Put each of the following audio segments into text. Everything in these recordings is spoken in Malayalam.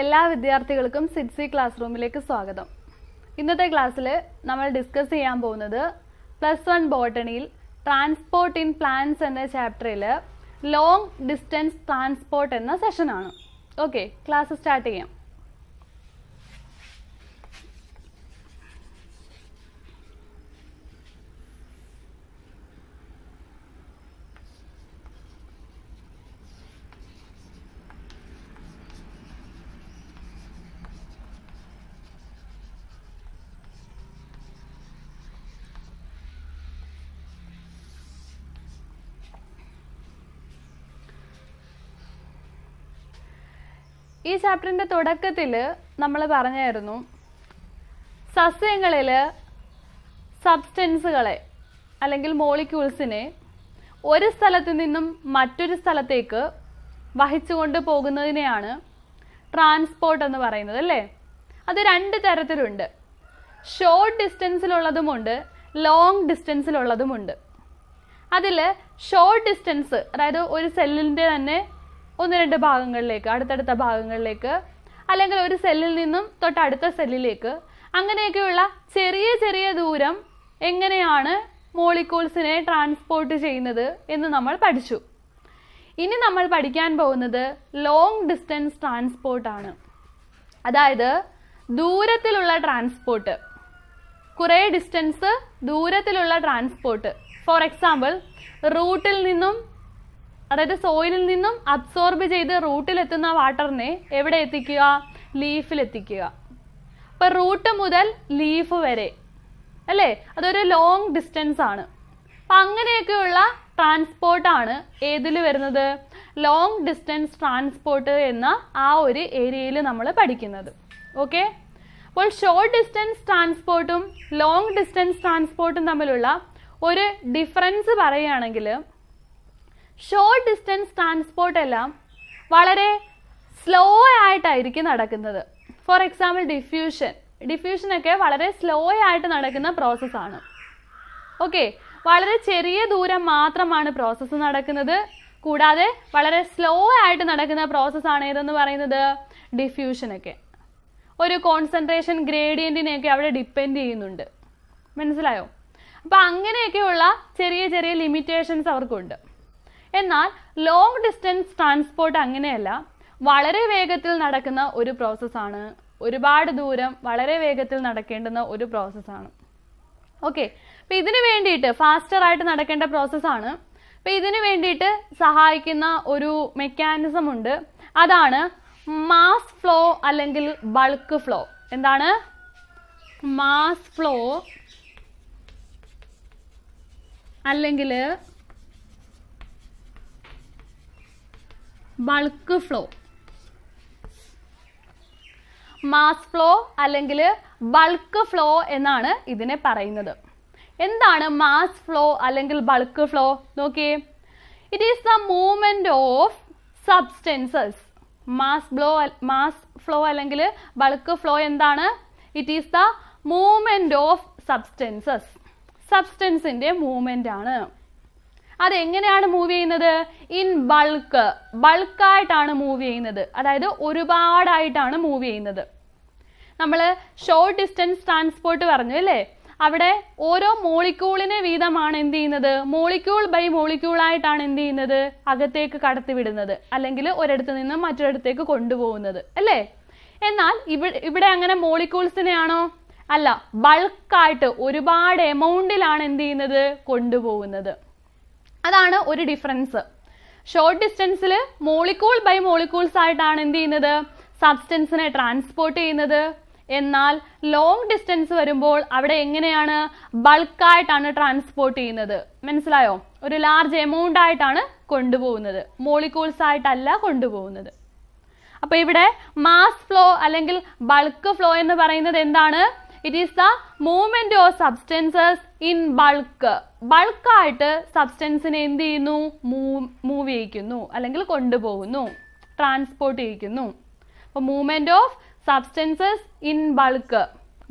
എല്ലാ വിദ്യാർത്ഥികൾക്കും സിഡ്സി ക്ലാസ് റൂമിലേക്ക് സ്വാഗതം. ഇന്നത്തെ ക്ലാസ്സിൽ നമ്മൾ ഡിസ്കസ് ചെയ്യാൻ പോകുന്നത് +1 ബോട്ടണിയിൽ ട്രാൻസ്പോർട്ട് ഇൻ പ്ലാന്റ്സ് എന്ന ചാപ്റ്ററിൽ ലോങ് ഡിസ്റ്റൻസ് ട്രാൻസ്പോർട്ട് എന്ന സെഷനാണ്. ഓക്കെ, ക്ലാസ് സ്റ്റാർട്ട് ചെയ്യാം. ഈ ചാപ്റ്ററിൻ്റെ തുടക്കത്തിൽ നമ്മൾ പറഞ്ഞായിരുന്നു സസ്യങ്ങളിൽ സബ്സ്റ്റൻസുകളെ അല്ലെങ്കിൽ മോളിക്യൂൾസിനെ ഒരു സ്ഥലത്ത് നിന്നും മറ്റൊരു സ്ഥലത്തേക്ക് വഹിച്ചുകൊണ്ട് പോകുന്നതിനെയാണ് ട്രാൻസ്പോർട്ട് എന്ന് പറയുന്നത് അല്ലേ. അത് രണ്ട് തരത്തിലുണ്ട്. ഷോർട്ട് ഡിസ്റ്റൻസിലുള്ളതുമുണ്ട്, ലോങ് ഡിസ്റ്റൻസിലുള്ളതുമുണ്ട്. അതിൽ ഷോർട്ട് ഡിസ്റ്റൻസ്, അതായത് ഒരു സെല്ലിൻ്റെ തന്നെ ഒന്ന് രണ്ട് ഭാഗങ്ങളിലേക്ക്, അടുത്തടുത്ത ഭാഗങ്ങളിലേക്ക്, അല്ലെങ്കിൽ ഒരു സെല്ലിൽ നിന്നും തൊട്ടടുത്ത സെല്ലിലേക്ക്, അങ്ങനെയൊക്കെയുള്ള ചെറിയ ചെറിയ ദൂരം എങ്ങനെയാണ് മോളിക്യൂൾസിനെ ട്രാൻസ്പോർട്ട് ചെയ്യുന്നത് എന്ന് നമ്മൾ പഠിച്ചു. ഇനി നമ്മൾ പഠിക്കാൻ പോകുന്നത് ലോങ് ഡിസ്റ്റൻസ് ട്രാൻസ്പോർട്ടാണ്. അതായത് ദൂരത്തിലുള്ള ട്രാൻസ്പോർട്ട്, കുറേ ഡിസ്റ്റൻസ് ദൂരത്തിലുള്ള ട്രാൻസ്പോർട്ട്. ഫോർ എക്സാമ്പിൾ, റൂട്ടിൽ നിന്നും, അതായത് സോയിലിൽ നിന്നും അബ്സോർബ് ചെയ്ത് റൂട്ടിലെത്തുന്ന വാട്ടറിനെ എവിടെ എത്തിക്കുക? ലീഫിലെത്തിക്കുക. അപ്പോൾ റൂട്ട് മുതൽ ലീഫ് വരെ അല്ലേ, അതൊരു ലോങ് ഡിസ്റ്റൻസ് ആണ്. അപ്പം അങ്ങനെയൊക്കെയുള്ള ട്രാൻസ്പോർട്ടാണ് ഏതിൽ വരുന്നത്? ലോങ് ഡിസ്റ്റൻസ് ട്രാൻസ്പോർട്ട് എന്ന ആ ഒരു ഏരിയയിൽ നമ്മൾ പഠിക്കുന്നത്. ഓക്കെ, അപ്പോൾ ഷോർട്ട് ഡിസ്റ്റൻസ് ട്രാൻസ്പോർട്ടും ലോങ് ഡിസ്റ്റൻസ് ട്രാൻസ്പോർട്ടും തമ്മിലുള്ള ഒരു ഡിഫറൻസ് പറയുകയാണെങ്കിൽ, ഷോർട്ട് ഡിസ്റ്റൻസ് ട്രാൻസ്പോർട്ട് എല്ലാം വളരെ സ്ലോ ആയിട്ടായിരിക്കും നടക്കുന്നത്. ഫോർ എക്സാമ്പിൾ ഡിഫ്യൂഷനൊക്കെ വളരെ സ്ലോ ആയിട്ട് നടക്കുന്ന പ്രോസസ്സാണ്. ഓക്കെ, വളരെ ചെറിയ ദൂരം മാത്രമാണ് പ്രോസസ്സ് നടക്കുന്നത്. കൂടാതെ വളരെ സ്ലോ ആയിട്ട് നടക്കുന്ന പ്രോസസ്സാണ് ഏതെന്ന് പറയുന്നത്? ഡിഫ്യൂഷനൊക്കെ. ഒരു കോൺസെൻട്രേഷൻ ഗ്രേഡിയൻറ്റിനെയൊക്കെ അവിടെ ഡിപ്പെൻഡ് ചെയ്യുന്നുണ്ട്. മനസ്സിലായോ? അപ്പോൾ അങ്ങനെയൊക്കെയുള്ള ചെറിയ ചെറിയ ലിമിറ്റേഷൻസ് അവർക്കുണ്ട്. എന്നാൽ ലോങ് ഡിസ്റ്റൻസ് ട്രാൻസ്പോർട്ട് അങ്ങനെയല്ല, വളരെ വേഗത്തിൽ നടക്കുന്ന ഒരു പ്രോസസ്സാണ്. ഒരുപാട് ദൂരം വളരെ വേഗത്തിൽ നടക്കേണ്ടുന്ന ഒരു പ്രോസസ്സാണ്. ഓക്കെ, അപ്പം ഇതിന് വേണ്ടിയിട്ട് ഫാസ്റ്ററായിട്ട് നടക്കേണ്ട പ്രോസസ്സാണ്. അപ്പം ഇതിന് വേണ്ടിയിട്ട് സഹായിക്കുന്ന ഒരു മെക്കാനിസം ഉണ്ട്. അതാണ് മാസ് ഫ്ലോ അല്ലെങ്കിൽ ബൾക്ക് ഫ്ലോ. എന്താണ്? മാസ് ഫ്ലോ അല്ലെങ്കിൽ ബൾക്ക് ഫ്ലോ. മാസ് ഫ്ലോ അല്ലെങ്കിൽ ബൾക്ക് ഫ്ലോ എന്നാണ് ഇതിനെ പറയുന്നത്. എന്താണ് മാസ് ഫ്ലോ അല്ലെങ്കിൽ ബൾക്ക് ഫ്ലോ? നോക്കിയേ, it is the movement of substances. Mass flow അല്ലെങ്കിൽ ബൾക്ക് ഫ്ലോ എന്താണ്? It is the movement of substances. സബ്സ്റ്റൻസിന്റെ മൂവ്മെന്റ് ആണ്. അതെങ്ങനെയാണ് മൂവ് ചെയ്യുന്നത്? In bulk. ബൾക്കായിട്ടാണ് മൂവ് ചെയ്യുന്നത്, അതായത് ഒരുപാടായിട്ടാണ് മൂവ് ചെയ്യുന്നത്. നമ്മൾ ഷോർട്ട് ഡിസ്റ്റൻസ് ട്രാൻസ്പോർട്ട് പറഞ്ഞു അല്ലേ, അവിടെ ഓരോ മോളിക്യൂളിനെ വീതമാണ് എന്ത് ചെയ്യുന്നത്? മോളിക്യൂൾ ബൈ മോളിക്യൂൾ ആയിട്ടാണ് എന്ത് ചെയ്യുന്നത്? അകത്തേക്ക് കടത്തിവിടുന്നത്, അല്ലെങ്കിൽ ഒരിടത്ത് നിന്ന് മറ്റൊരിടത്തേക്ക് കൊണ്ടുപോകുന്നത് അല്ലേ. എന്നാൽ ഇവിടെ അങ്ങനെ മോളിക്യൂൾസിനെയാണോ? അല്ല, ബൾക്കായിട്ട് ഒരുപാട് എമൗണ്ടിലാണ് എന്ത് ചെയ്യുന്നത്? കൊണ്ടുപോകുന്നത്. അതാണ് ഒരു ഡിഫറൻസ്. ഷോർട്ട് ഡിസ്റ്റൻസിൽ മോളിക്യൂൾ ബൈ മോളിക്യൂൾസ് ആയിട്ടാണ് എന്ത് ചെയ്യുന്നത്? സബ്സ്റ്റൻസിനെ ട്രാൻസ്പോർട്ട് ചെയ്യുന്നത്. എന്നാൽ ലോങ് ഡിസ്റ്റൻസ് വരുമ്പോൾ അവിടെ എങ്ങനെയാണ്? ബൾക്കായിട്ടാണ് ട്രാൻസ്പോർട്ട് ചെയ്യുന്നത്. മനസ്സിലായോ? ഒരു ലാർജ് എമൗണ്ട് ആയിട്ടാണ് കൊണ്ടുപോകുന്നത്, മോളിക്യൂൾസ് ആയിട്ടല്ല കൊണ്ടുപോകുന്നത്. അപ്പോൾ ഇവിടെ മാസ് ഫ്ലോ അല്ലെങ്കിൽ ബൾക്ക് ഫ്ലോ എന്ന് പറയുന്നത് എന്താണ്? It is the movement of substances in bulk. ബൾക്കായിട്ട് സബ്സ്റ്റൻസിനെ എന്ത് ചെയ്യുന്നു? മൂവ് ചെയ്യിക്കുന്നു, അല്ലെങ്കിൽ കൊണ്ടുപോകുന്നു, ട്രാൻസ്പോർട്ട് ചെയ്യിക്കുന്നു. അപ്പോൾ movement of substances in bulk,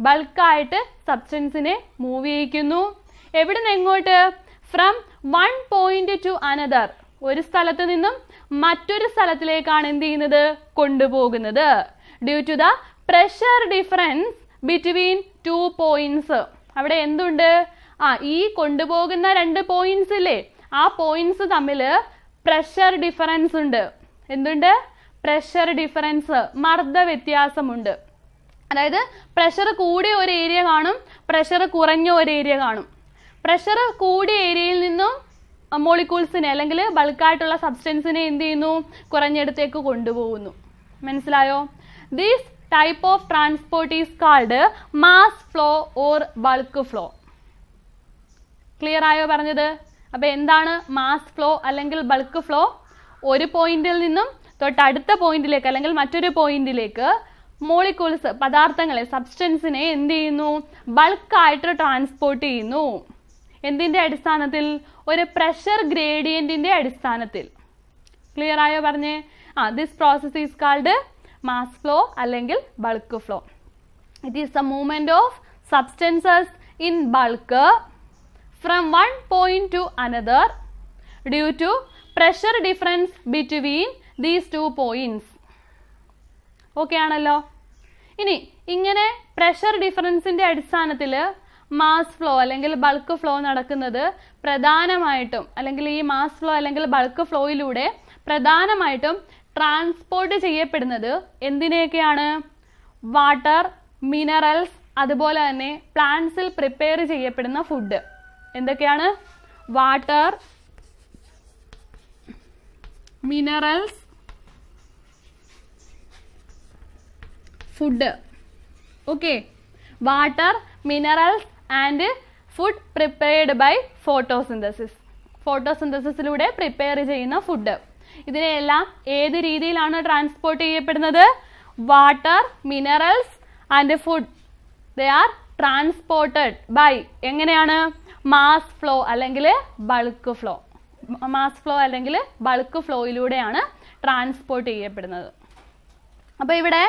ബൾക്കായിട്ട് സബ്സ്റ്റൻസിനെ മൂവ് ചെയ്യിക്കുന്നു. എവിടെ നിന്ന് എങ്ങോട്ട്? From one point to another. ഒരു സ്ഥലത്ത് നിന്നും മറ്റൊരു സ്ഥലത്തിലേക്കാണ് എന്ത് ചെയ്യുന്നത്? കൊണ്ടുപോകുന്നത്. Due to the pressure difference between 2 points. അവിടെ എന്തുണ്ട്? ഈ കൊണ്ടുപോകുന്ന 2 പോയിന്റ്സ് ഇല്ലേ, ആ പോയിന്റ്സ് തമ്മിൽ പ്രഷർ ഡിഫറൻസ് ഉണ്ട്. എന്തുണ്ട്? പ്രഷർ ഡിഫറൻസ്, മർദ്ദ വ്യത്യാസമുണ്ട്. അതായത് പ്രഷർ കൂടിയ ഒരു ഏരിയ കാണും, പ്രഷർ കുറഞ്ഞ ഒരു ഏരിയ കാണും. പ്രഷർ കൂടിയ ഏരിയയിൽ നിന്നും മോളിക്യൂൾസിനെ അല്ലെങ്കിൽ ബൾക്കായിട്ടുള്ള സബ്സ്റ്റൻസിനെ എന്ത് ചെയ്യുന്നു? കുറഞ്ഞിടത്തേക്ക് കൊണ്ടുപോകുന്നു. മനസ്സിലായോ? This type of transport is called mass flow or bulk flow. Clear ആയോ പറഞ്ഞത്? അപ്പൊ എന്താണ് മാസ് ഫ്ലോ അല്ലെങ്കിൽ ബൾക്ക് ഫ്ലോ? ഒരു പോയിന്റിൽ നിന്നും തൊട്ടടുത്ത പോയിന്റിലേക്ക് അല്ലെങ്കിൽ മറ്റൊരു പോയിന്റിലേക്ക് മോളിക്യൂൾസ്, പദാർത്ഥങ്ങളെ, സബ്സ്റ്റൻസിനെ എന്ത് ചെയ്യുന്നു? ബൾക്കായിട്ട് ട്രാൻസ്പോർട്ട് ചെയ്യുന്നു. എന്തിന്റെ അടിസ്ഥാനത്തിൽ? ഒരു പ്രഷർ ഗ്രേഡിയന്റിന്റെ അടിസ്ഥാനത്തിൽ. ക്ലിയർ ആയോ പറഞ്ഞേ? This process is called mass flow അല്ലെങ്കിൽ bulk flow. It is the movement of substances in bulk from one point to another due to pressure difference between these 2 points. Okay ആണല്ലോ? ഇനി ഇങ്ങനെ പ്രഷർ ഡിഫറൻസിന്റെ അടിസ്ഥാനത്തിൽ മാസ് ഫ്ലോ അല്ലെങ്കിൽ ബൾക്ക് ഫ്ലോ നടക്കുന്നത് പ്രധാനമായിട്ടും, അല്ലെങ്കിൽ ഈ മാസ് ഫ്ലോ അല്ലെങ്കിൽ ബൾക്ക് ഫ്ലോയിലൂടെ പ്രധാനമായിട്ടും ട്രാൻസ്പോർട്ട് ചെയ്യപ്പെടുന്നത് എന്തിനെയൊക്കെയാണ്? വാട്ടർ, മിനറൽസ്, അതുപോലെ തന്നെ പ്ലാന്റ്സിൽ പ്രിപ്പയർ ചെയ്യപ്പെടുന്ന ഫുഡ്. എന്തൊക്കെയാണ്? Water, minerals, food. Okay, water, minerals and food prepared by photosynthesis. ഫോട്ടോസിന്തസിസിലൂടെ പ്രിപ്പയർ ചെയ്യുന്ന ഫുഡ്. ഇതിനെയെല്ലാം ഏത് രീതിയിലാണ് ട്രാൻസ്പോർട്ട് ചെയ്യപ്പെടുന്നത്? Water, minerals and food, they are transported by എങ്ങനെയാണ്? മാസ് ഫ്ലോ അല്ലെങ്കിൽ ബൾക്ക് ഫ്ലോ. മാസ് ഫ്ലോ അല്ലെങ്കിൽ ബൾക്ക് ഫ്ലോയിലൂടെയാണ് ട്രാൻസ്പോർട്ട് ചെയ്യപ്പെടുന്നത്. അപ്പൊ ഇവിടെ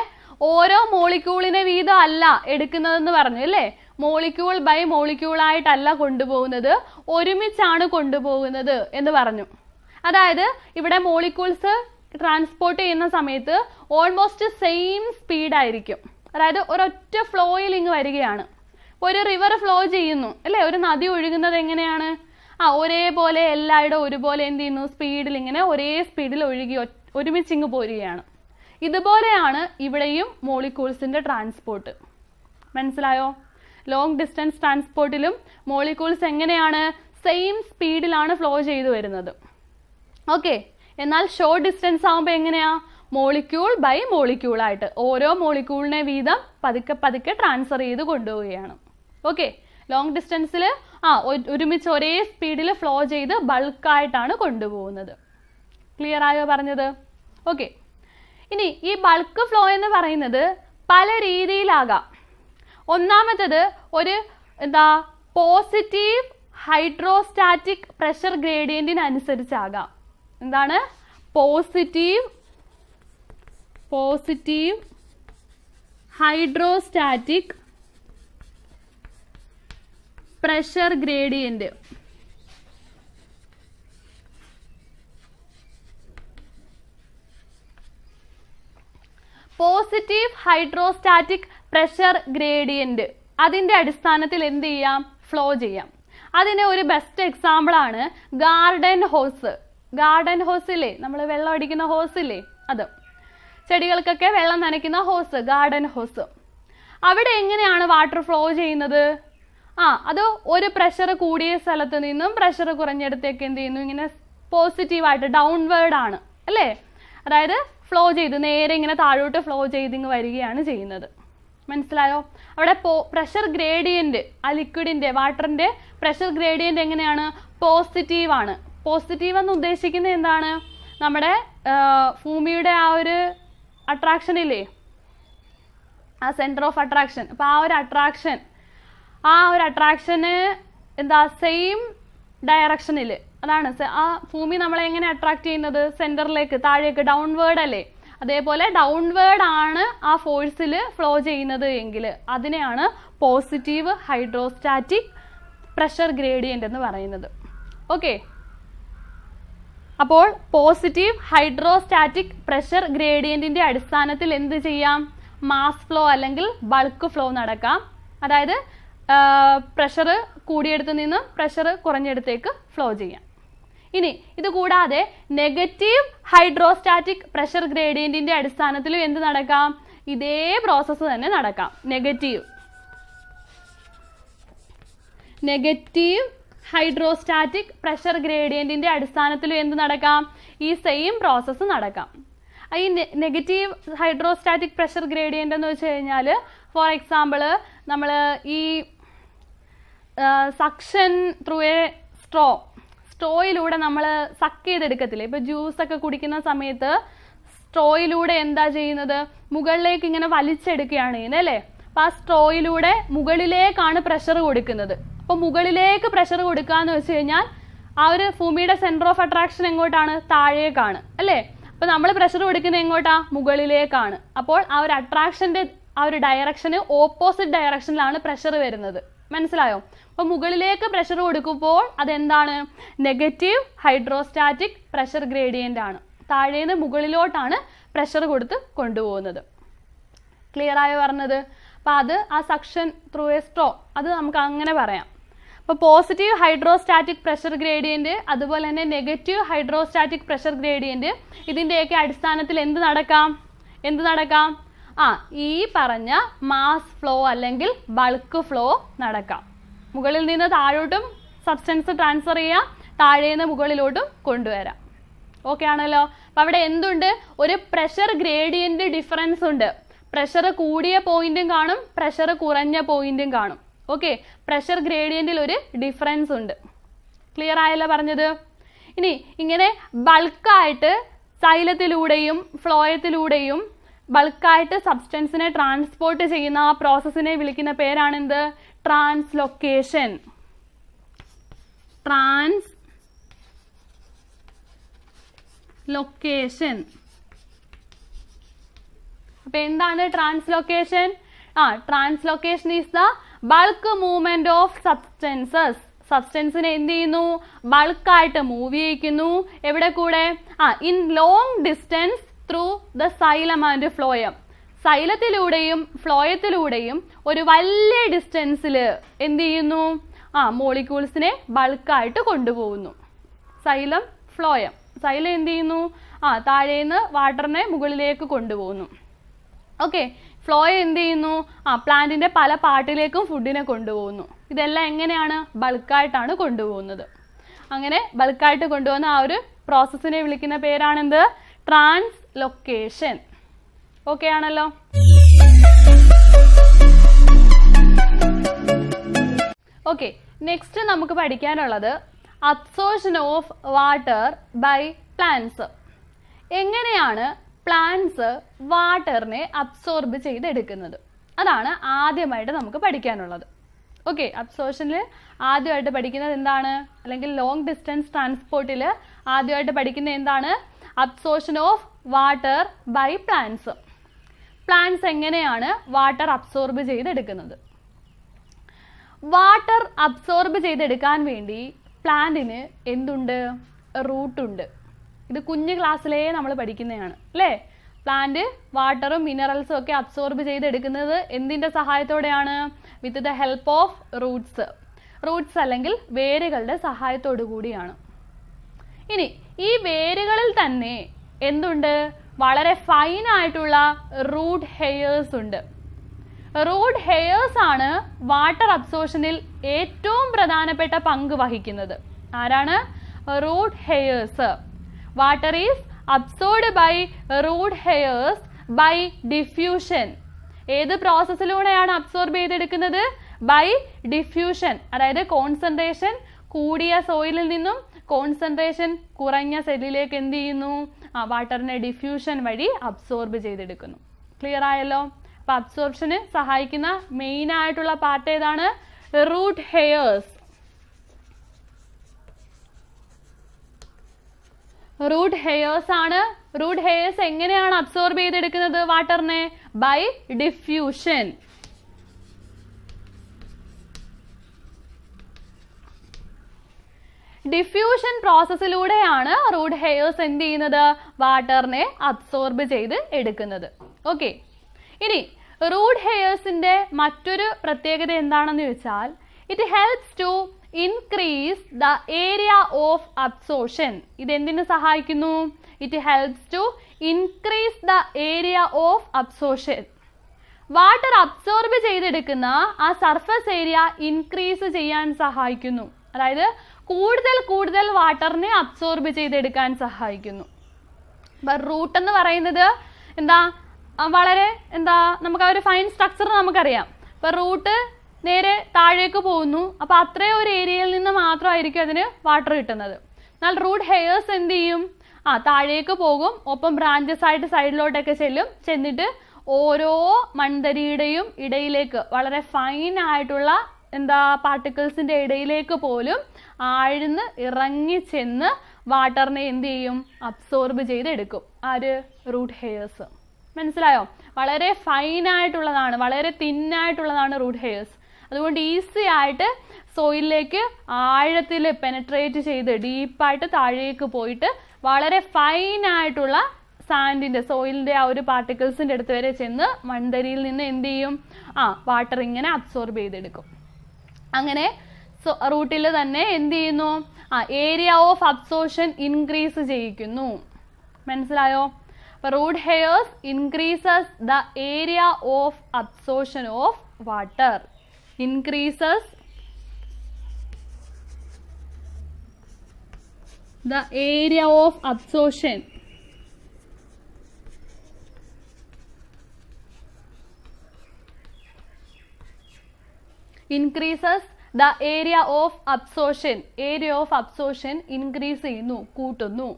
ഓരോ മോളിക്യൂളിനെ വീതം അല്ല എടുക്കുന്നതെന്ന് പറഞ്ഞു അല്ലേ? മോളിക്യൂൾ ബൈ മോളിക്യൂൾ ആയിട്ടല്ല കൊണ്ടുപോകുന്നത്, ഒരുമിച്ചാണ് കൊണ്ടുപോകുന്നത് എന്ന് പറഞ്ഞു. അതായത് ഇവിടെ മോളിക്യൂൾസ് ട്രാൻസ്പോർട്ട് ചെയ്യുന്ന സമയത്ത് ഓൾമോസ്റ്റ് സെയിം സ്പീഡായിരിക്കും. അതായത് ഒരൊറ്റ ഫ്ലോയിൽ ഇങ്ങ് വരികയാണ്. ഒരു റിവർ ഫ്ലോ ചെയ്യുന്നു അല്ലേ? ഒരു നദി ഒഴുകുന്നത് എങ്ങനെയാണ്? ഒരേപോലെ എല്ലായിടും ഒരുപോലെ എന്ത് ചെയ്യുന്നു? സ്പീഡിൽ ഇങ്ങനെ ഒരേ സ്പീഡിൽ ഒഴുകി ഒരുമിച്ച് ഇങ്ങ് പോരുകയാണ്. ഇതുപോലെയാണ് ഇവിടെയും മോളിക്യൂൾസിന്റെ ട്രാൻസ്പോർട്ട്. മനസ്സിലായോ? ലോങ് ഡിസ്റ്റൻസ് ട്രാൻസ്പോർട്ടിലും മോളിക്യൂൾസ് എങ്ങനെയാണ്? സെയിം സ്പീഡിലാണ് ഫ്ലോ ചെയ്തു വരുന്നത്. ഓക്കെ, എന്നാൽ ഷോർട്ട് ഡിസ്റ്റൻസ് ആകുമ്പോൾ എങ്ങനെയാ? മോളിക്യൂൾ ബൈ മോളിക്യൂൾ ആയിട്ട് ഓരോ മോളിക്യൂളിനെ വീതം പതുക്കെ പതുക്കെ ട്രാൻസ്ഫർ ചെയ്ത് കൊണ്ടുപോവുകയാണ്. ഓക്കെ, ലോങ് ഡിസ്റ്റൻസിൽ ഒരുമിച്ച് ഒരേ സ്പീഡിൽ ഫ്ലോ ചെയ്ത് ബൾക്കായിട്ടാണ് കൊണ്ടുപോകുന്നത്. ക്ലിയർ ആയോ പറഞ്ഞത്? ഓക്കെ, ഇനി ഈ ബൾക്ക് ഫ്ലോ എന്ന് പറയുന്നത് പല രീതിയിലാകാം. ഒന്നാമത്തത് ഒരു പോസിറ്റീവ് ഹൈഡ്രോസ്റ്റാറ്റിക് പ്രഷർ ഗ്രേഡിയന്റിനനുസരിച്ചാകാം. എന്താണ്? Positive hydrostatic pressure gradient. Positive hydrostatic pressure gradient അതിന്റെ അടിസ്ഥാനത്തിൽ എന്ത് ചെയ്യാം? ഫ്ലോ ചെയ്യാം. അതിന് ഒരു ബെസ്റ്റ് എക്സാമ്പിൾ ആണ് ഗാർഡൻ ഹോസ്. ഗാർഡൻ ഹോസ് ഇല്ലേ, നമ്മൾ വെള്ളം അടിക്കുന്ന ഹോസ് ഇല്ലേ, അത് ചെടികൾക്കൊക്കെ വെള്ളം നനയ്ക്കുന്ന ഹോസ്, ഗാർഡൻ ഹോസ്. അവിടെ എങ്ങനെയാണ് വാട്ടർ ഫ്ലോ ചെയ്യുന്നത്? അത് ഒരു പ്രഷർ കൂടിയ സ്ഥലത്ത് നിന്നും പ്രഷർ കുറഞ്ഞിടത്തേക്ക് എന്ത് ചെയ്യുന്നു? ഇങ്ങനെ പോസിറ്റീവായിട്ട് ഡൗൺവേർഡ് ആണ് അല്ലേ? അതായത് ഫ്ലോ ചെയ്ത് നേരെ ഇങ്ങനെ താഴോട്ട് ഫ്ലോ ചെയ്ത് ഇങ്ങ് വരികയാണ് ചെയ്യുന്നത്. മനസ്സിലായോ? അവിടെ പ്രഷർ ഗ്രേഡിയന്റ്, ആ ലിക്വിഡിന്റെ വാട്ടറിന്റെ പ്രഷർ ഗ്രേഡിയന്റ് എങ്ങനെയാണ്? പോസിറ്റീവ് ആണ്. പോസിറ്റീവ് എന്ന് ഉദ്ദേശിക്കുന്നത് എന്താണ്? നമ്മുടെ ഭൂമിയുടെ ആ ഒരു അട്രാക്ഷൻ ഇല്ലേ, ആ സെന്റർ ഓഫ് അട്രാക്ഷൻ. അപ്പൊ ആ ഒരു അട്രാക്ഷന് എന്താ? സെയിം ഡയറക്ഷനിൽ. അതാണ് ആ ഭൂമി നമ്മളെ എങ്ങനെ അട്രാക്ട് ചെയ്യുന്നത്? സെന്ററിലേക്ക്, താഴേക്ക്, ഡൗൺവേർഡ് അല്ലേ? അതേപോലെ ഡൗൺവേർഡ് ആണ് ആ ഫോഴ്സിൽ ഫ്ലോ ചെയ്യുന്നത് എങ്കിൽ അതിനെയാണ് പോസിറ്റീവ് ഹൈഡ്രോസ്റ്റാറ്റിക് പ്രഷർ ഗ്രേഡിയന്റ് എന്ന് പറയുന്നത്. ഓക്കെ, അപ്പോൾ പോസിറ്റീവ് ഹൈഡ്രോസ്റ്റാറ്റിക് പ്രഷർ ഗ്രേഡിയന്റിന്റെ അടിസ്ഥാനത്തിൽ എന്ത് ചെയ്യാം? മാസ് ഫ്ലോ അല്ലെങ്കിൽ ബൾക്ക് ഫ്ലോ നടക്കാം. അതായത് പ്രഷർ കൂടിയെടുത്ത് നിന്ന് പ്രഷർ കുറഞ്ഞെടുത്തേക്ക് ഫ്ലോ ചെയ്യാം. ഇനി ഇത് കൂടാതെ നെഗറ്റീവ് ഹൈഡ്രോസ്റ്റാറ്റിക് പ്രഷർ ഗ്രേഡിയന്റിന്റെ അടിസ്ഥാനത്തിലും എന്ത് നടക്കാം? ഇതേ പ്രോസസ്സ് തന്നെ നടക്കാം. നെഗറ്റീവ് ഹൈഡ്രോസ്റ്റാറ്റിക് പ്രഷർ ഗ്രേഡിയന്റിന്റെ അടിസ്ഥാനത്തിലും എന്ത് നടക്കാം? ഈ സെയിം പ്രോസസ്സ് നടക്കാം. ഈ നെഗറ്റീവ് ഹൈഡ്രോസ്റ്റാറ്റിക് പ്രഷർ ഗ്രേഡിയന്റ് എന്ന് വെച്ച് കഴിഞ്ഞാൽ, ഫോർ എക്സാമ്പിൾ നമ്മൾ ഈ സക്ഷൻ ത്രൂ എ സ്ട്രോയിലൂടെ നമ്മൾ സക്ക് ചെയ്തെടുക്കത്തില്ലേ? ഇപ്പോൾ ജ്യൂസൊക്കെ കുടിക്കുന്ന സമയത്ത് സ്ട്രോയിലൂടെ എന്താ ചെയ്യുന്നത്? മുകളിലേക്ക് ഇങ്ങനെ വലിച്ചെടുക്കുകയാണ് ചെയ്യുന്നത് അല്ലേ? അപ്പോൾ ആ സ്ട്രോയിലൂടെ മുകളിലേക്കാണ് പ്രഷർ കൊടുക്കുന്നത്. അപ്പോൾ മുകളിലേക്ക് പ്രഷർ കൊടുക്കുക എന്ന് വെച്ച് കഴിഞ്ഞാൽ ആ ഒരു ഭൂമിയുടെ സെന്റർ ഓഫ് അട്രാക്ഷൻ എങ്ങോട്ടാണ്? താഴേക്കാണ് അല്ലേ? അപ്പോൾ നമ്മൾ പ്രഷർ കൊടുക്കുന്നത് എങ്ങോട്ടാ? മുകളിലേക്കാണ്. അപ്പോൾ ആ ഒരു അട്രാക്ഷന്റെ ആ ഒരു ഡയറക്ഷന് ഓപ്പോസിറ്റ് ഡയറക്ഷനിലാണ് പ്രഷർ വരുന്നത്. മനസ്സിലായോ? അപ്പോൾ മുകളിലേക്ക് പ്രഷർ കൊടുക്കുമ്പോൾ അതെന്താണ്? നെഗറ്റീവ് ഹൈഡ്രോസ്റ്റാറ്റിക് പ്രഷർ ഗ്രേഡിയന്റ് ആണ്. താഴേന്ന് മുകളിലോട്ടാണ് പ്രഷർ കൊടുത്ത് കൊണ്ടുപോകുന്നത്. ക്ലിയർ ആയോ പറഞ്ഞത്? അപ്പോൾ അത് ആ സക്ഷൻ ത്രൂ എ സ്ട്രോ, അത് നമുക്ക് അങ്ങനെ പറയാം. അപ്പോൾ പോസിറ്റീവ് ഹൈഡ്രോസ്റ്റാറ്റിക് പ്രഷർ ഗ്രേഡിയന്റ് അതുപോലെ തന്നെ നെഗറ്റീവ് ഹൈഡ്രോസ്റ്റാറ്റിക് പ്രഷർ ഗ്രേഡിയന്റ് ഇതിൻ്റെയൊക്കെ അടിസ്ഥാനത്തിൽ എന്ത് നടക്കാം? ഈ പറഞ്ഞ മാസ് ഫ്ലോ അല്ലെങ്കിൽ ബൾക്ക് ഫ്ലോ നടക്കാം. മുകളിൽ നിന്ന് താഴോട്ടും സബ്സ്റ്റൻസ് ട്രാൻസ്ഫർ ചെയ്യാം, താഴേന്ന് മുകളിലോട്ടും കൊണ്ടുവരാം. ഓക്കെ ആണല്ലോ? അപ്പം അവിടെ എന്തുണ്ട്? ഒരു പ്രഷർ ഗ്രേഡിയന്റ് ഡിഫറൻസ് ഉണ്ട്. പ്രഷർ കൂടിയ പോയിന്റും കാണും, പ്രഷർ കുറഞ്ഞ പോയിന്റും കാണും. ഓക്കെ, പ്രഷർ ഗ്രേഡിയന്റിൽ ഒരു ഡിഫറൻസ് ഉണ്ട്. ക്ലിയർ ആയല്ലോ പറഞ്ഞത്? ഇനി ഇങ്ങനെ ബൾക്കായിട്ട് സൈലത്തിലൂടെയും ഫ്ലോയത്തിലൂടെയും ബൾക്കായിട്ട് സബ്സ്റ്റൻസിനെ ട്രാൻസ്പോർട്ട് ചെയ്യുന്ന ആ പ്രോസസ്സിനെ വിളിക്കുന്ന പേരാണെന്ത്? ട്രാൻസ്ലൊക്കേഷൻ. അപ്പൊ എന്താണ് translocation? Translocation is the bulk movement of substances. സബ്സ്റ്റൻസിനെ എന്ത് ചെയ്യുന്നു? ബൾക്കായിട്ട് മൂവ് ചെയ്യിക്കുന്നു. എവിടെ കൂടെ? In long distance through the xylem and phloem. സൈലത്തിലൂടെയും ഫ്ലോയത്തിലൂടെയും ഒരു വലിയ ഡിസ്റ്റൻസിൽ എന്ത് ചെയ്യുന്നു? മോളിക്യൂൾസിനെ ബൾക്കായിട്ട് കൊണ്ടുപോകുന്നു. Xylem phloem. സൈലം എന്ത് ചെയ്യുന്നു? താഴേന്ന് വാട്ടറിനെ മുകളിലേക്ക് കൊണ്ടുപോകുന്നു. ഓക്കെ, ഫ്ലോയം എന്ത് ചെയ്യുന്നു? പ്ലാന്റിന്റെ പല പാർട്ടിലേക്കും ഫുഡിനെ കൊണ്ടുപോകുന്നു. ഇതെല്ലാം എങ്ങനെയാണ്? ബൾക്കായിട്ടാണ് കൊണ്ടുപോകുന്നത്. അങ്ങനെ ബൾക്കായിട്ട് കൊണ്ടുപോകുന്ന ആ ഒരു പ്രോസസ്സിനെ വിളിക്കുന്ന പേരാണെന്ത്? ട്രാൻസ്ലൊക്കേഷൻ. ഓക്കെ ആണല്ലോ? ഓക്കെ, നെക്സ്റ്റ് നമുക്ക് പഠിക്കാനുള്ളത് absorption of water by plants. എങ്ങനെയാണ് പ്ലാന്റ്സ് വാട്ടറിനെ അബ്സോർബ് ചെയ്തെടുക്കുന്നത്? അതാണ് ആദ്യമായിട്ട് നമുക്ക് പഠിക്കാനുള്ളത്. ഓക്കെ, അബ്സോർപ്ഷനിൽ ആദ്യമായിട്ട് പഠിക്കുന്നത് എന്താണ്? അല്ലെങ്കിൽ ലോങ് ഡിസ്റ്റൻസ് ട്രാൻസ്പോർട്ടിൽ ആദ്യമായിട്ട് പഠിക്കുന്നത് എന്താണ്? Absorption of water by plants. Plants എങ്ങനെയാണ് വാട്ടർ അബ്സോർബ് ചെയ്തെടുക്കുന്നത്? വാട്ടർ അബ്സോർബ് ചെയ്തെടുക്കാൻ വേണ്ടി പ്ലാന്റിന് എന്തുണ്ട്? റൂട്ടുണ്ട്. ഇത് കുഞ്ഞു ക്ലാസ്സിലേ നമ്മൾ പഠിക്കുന്നതാണ് അല്ലേ? പ്ലാന്റ് വാട്ടറും മിനറൽസും ഒക്കെ അബ്സോർബ് ചെയ്തെടുക്കുന്നത് എന്തിൻ്റെ സഹായത്തോടെയാണ്? With the help of Roots. Roots അല്ലെങ്കിൽ വേരുകളുടെ സഹായത്തോടു കൂടിയാണ്. ഇനി ഈ വേരുകളിൽ തന്നെ എന്തുണ്ട്? വളരെ ഫൈൻ ആയിട്ടുള്ള റൂട്ട് ഹെയേഴ്സ് ഉണ്ട്. റൂട്ട് ഹെയേഴ്സ് ആണ് വാട്ടർ അബ്സോർപ്ഷനിൽ ഏറ്റവും പ്രധാനപ്പെട്ട പങ്ക് വഹിക്കുന്നത്. ആരാണ്? Root hairs. Water is absorbed by root hairs by diffusion. ഏത് പ്രോസസ്സിലൂടെയാണ് അബ്സോർബ് ചെയ്തെടുക്കുന്നത്? By diffusion. അതായത് കോൺസെൻട്രേഷൻ കൂടിയ സോയിലിൽ നിന്നും കോൺസെൻട്രേഷൻ കുറഞ്ഞ സെല്ലിലേക്ക് എന്ത് ചെയ്യുന്നു? വാട്ടറിനെ ഡിഫ്യൂഷൻ വഴി അബ്സോർബ് ചെയ്തെടുക്കുന്നു. ക്ലിയർ ആയല്ലോ? അപ്പോൾ അബ്സോർപ്ഷന് സഹായിക്കുന്ന മെയിൻ ആയിട്ടുള്ള പാർട്ട് ഏതാണ്? Root hairs. റൂട്ട് ഹെയേഴ്സ് ആണ്. റൂട്ട് ഹെയേഴ്സ് എങ്ങനെയാണ് അബ്സോർബ് ചെയ്തെടുക്കുന്നത് വാട്ടറിനെ? By diffusion. Diffusion പ്രോസസ്സിലൂടെയാണ് root heirs എന്ത് ചെയ്യുന്നത്? വാട്ടറിനെ അബ്സോർബ് ചെയ്ത് എടുക്കുന്നത്. ഓക്കെ, ഇനി റൂട്ട് ഹെയർസിന്റെ മറ്റൊരു പ്രത്യേകത എന്താണെന്ന് ചോദിച്ചാൽ it helps to increase the area of absorption. ഇത് എന്തിനു സഹായിക്കുന്നു? It helps to increase the area of absorption. Water absorb ചെയ്തെടുക്കുന്ന ആ സർഫസ് ഏരിയ ഇൻക്രീസ് ചെയ്യാൻ സഹായിക്കുന്നു. അതായത് കൂടുതൽ കൂടുതൽ വാട്ടറിനെ അബ്സോർബ് ചെയ്തെടുക്കാൻ സഹായിക്കുന്നു. റൂട്ട് എന്ന് പറയുന്നത് വളരെ നമുക്ക് ആ ഒരു ഫൈൻ സ്ട്രക്ചർ നമുക്കറിയാം. ഇപ്പൊ റൂട്ട് നേരെ താഴേക്ക് പോകുന്നു, അപ്പൊ അത്രയും ഒരു ഏരിയയിൽ നിന്ന് മാത്രമായിരിക്കും അതിന് വാട്ടർ കിട്ടുന്നത്. എന്നാൽ റൂട്ട് ഹെയർസ് എന്ത് ചെയ്യും? താഴേക്ക് പോകും, ഒപ്പം ബ്രാഞ്ചസ് ആയിട്ട് സൈഡിലോട്ടൊക്കെ ചെന്നിട്ട് ഓരോ മൺതരിയുടെയും ഇടയിലേക്ക് വളരെ ഫൈൻ ആയിട്ടുള്ള പാർട്ടിക്കിൾസിന്റെ ഇടയിലേക്ക് പോലും ആഴ്ന്ന് ഇറങ്ങി ചെന്ന് വാട്ടറിനെ എന്ത് ചെയ്യും? അബ്സോർബ് ചെയ്തെടുക്കും. ആര്? Root hairs. മനസ്സിലായോ? വളരെ ഫൈൻ ആയിട്ടുള്ളതാണ്, വളരെ തിന്നായിട്ടുള്ളതാണ് റൂട്ട് ഹെയർസ്. അതുകൊണ്ട് ഈസി ആയിട്ട് സോയിലിലേക്ക് ആഴത്തിൽ പെനട്രേറ്റ് ചെയ്ത് ഡീപ്പായിട്ട് താഴേക്ക് പോയിട്ട് വളരെ ഫൈൻ ആയിട്ടുള്ള സാൻഡിന്റെ സോയിലിന്റെ ആ ഒരു പാർട്ടിക്കിൾസിന്റെ അടുത്ത് വരെ ചെന്ന് മൺതരിയിൽ നിന്ന് എന്ത് ചെയ്യും? വാട്ടർ ഇങ്ങനെ അബ്സോർബ് ചെയ്തെടുക്കും. അങ്ങനെ റൂട്ടിൽ തന്നെ എന്ത് ചെയ്യുന്നു? ഏരിയ ഓഫ് അബ്സോർഷൻ ഇൻക്രീസ് ചെയ്യിക്കുന്നു. മനസ്സിലായോ? Root hairs increases the area of absorption of water. Increases the area of absorption increases the area of absorption. Area of absorption increase ചെയ്യുന്നു, കൂട്ടുന്നു.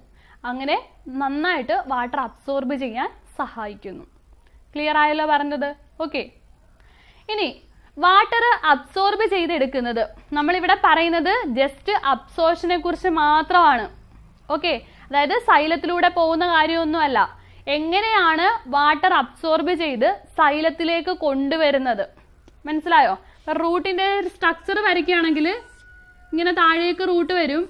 അങ്ങനെ നന്നായിട്ട് വാട്ടർ അബ്സോർബ് ചെയ്യാൻ സഹായിക്കുന്നു. ക്ലിയർ ആയല്ലോ പറഞ്ഞത്? ഓക്കെ. ഇനി വാട്ടർ അബ്സോർബ് ചെയ്തെടുക്കുന്നത് നമ്മളിവിടെ പറയുന്നത് ജസ്റ്റ് അബ്സോർഷനെ കുറിച്ച് മാത്രമാണ്. ഓക്കെ, അതായത് സൈലത്തിലൂടെ പോകുന്ന കാര്യമൊന്നുമല്ല. എങ്ങനെയാണ് വാട്ടർ അബ്സോർബ് ചെയ്ത് സൈലത്തിലേക്ക് കൊണ്ടുവരുന്നത്? മനസ്സിലായോ? റൂട്ടിന്റെ സ്ട്രക്ചർ വരയ്ക്കുകയാണെങ്കിൽ ഇങ്ങനെ താഴേക്ക് റൂട്ട് വരും,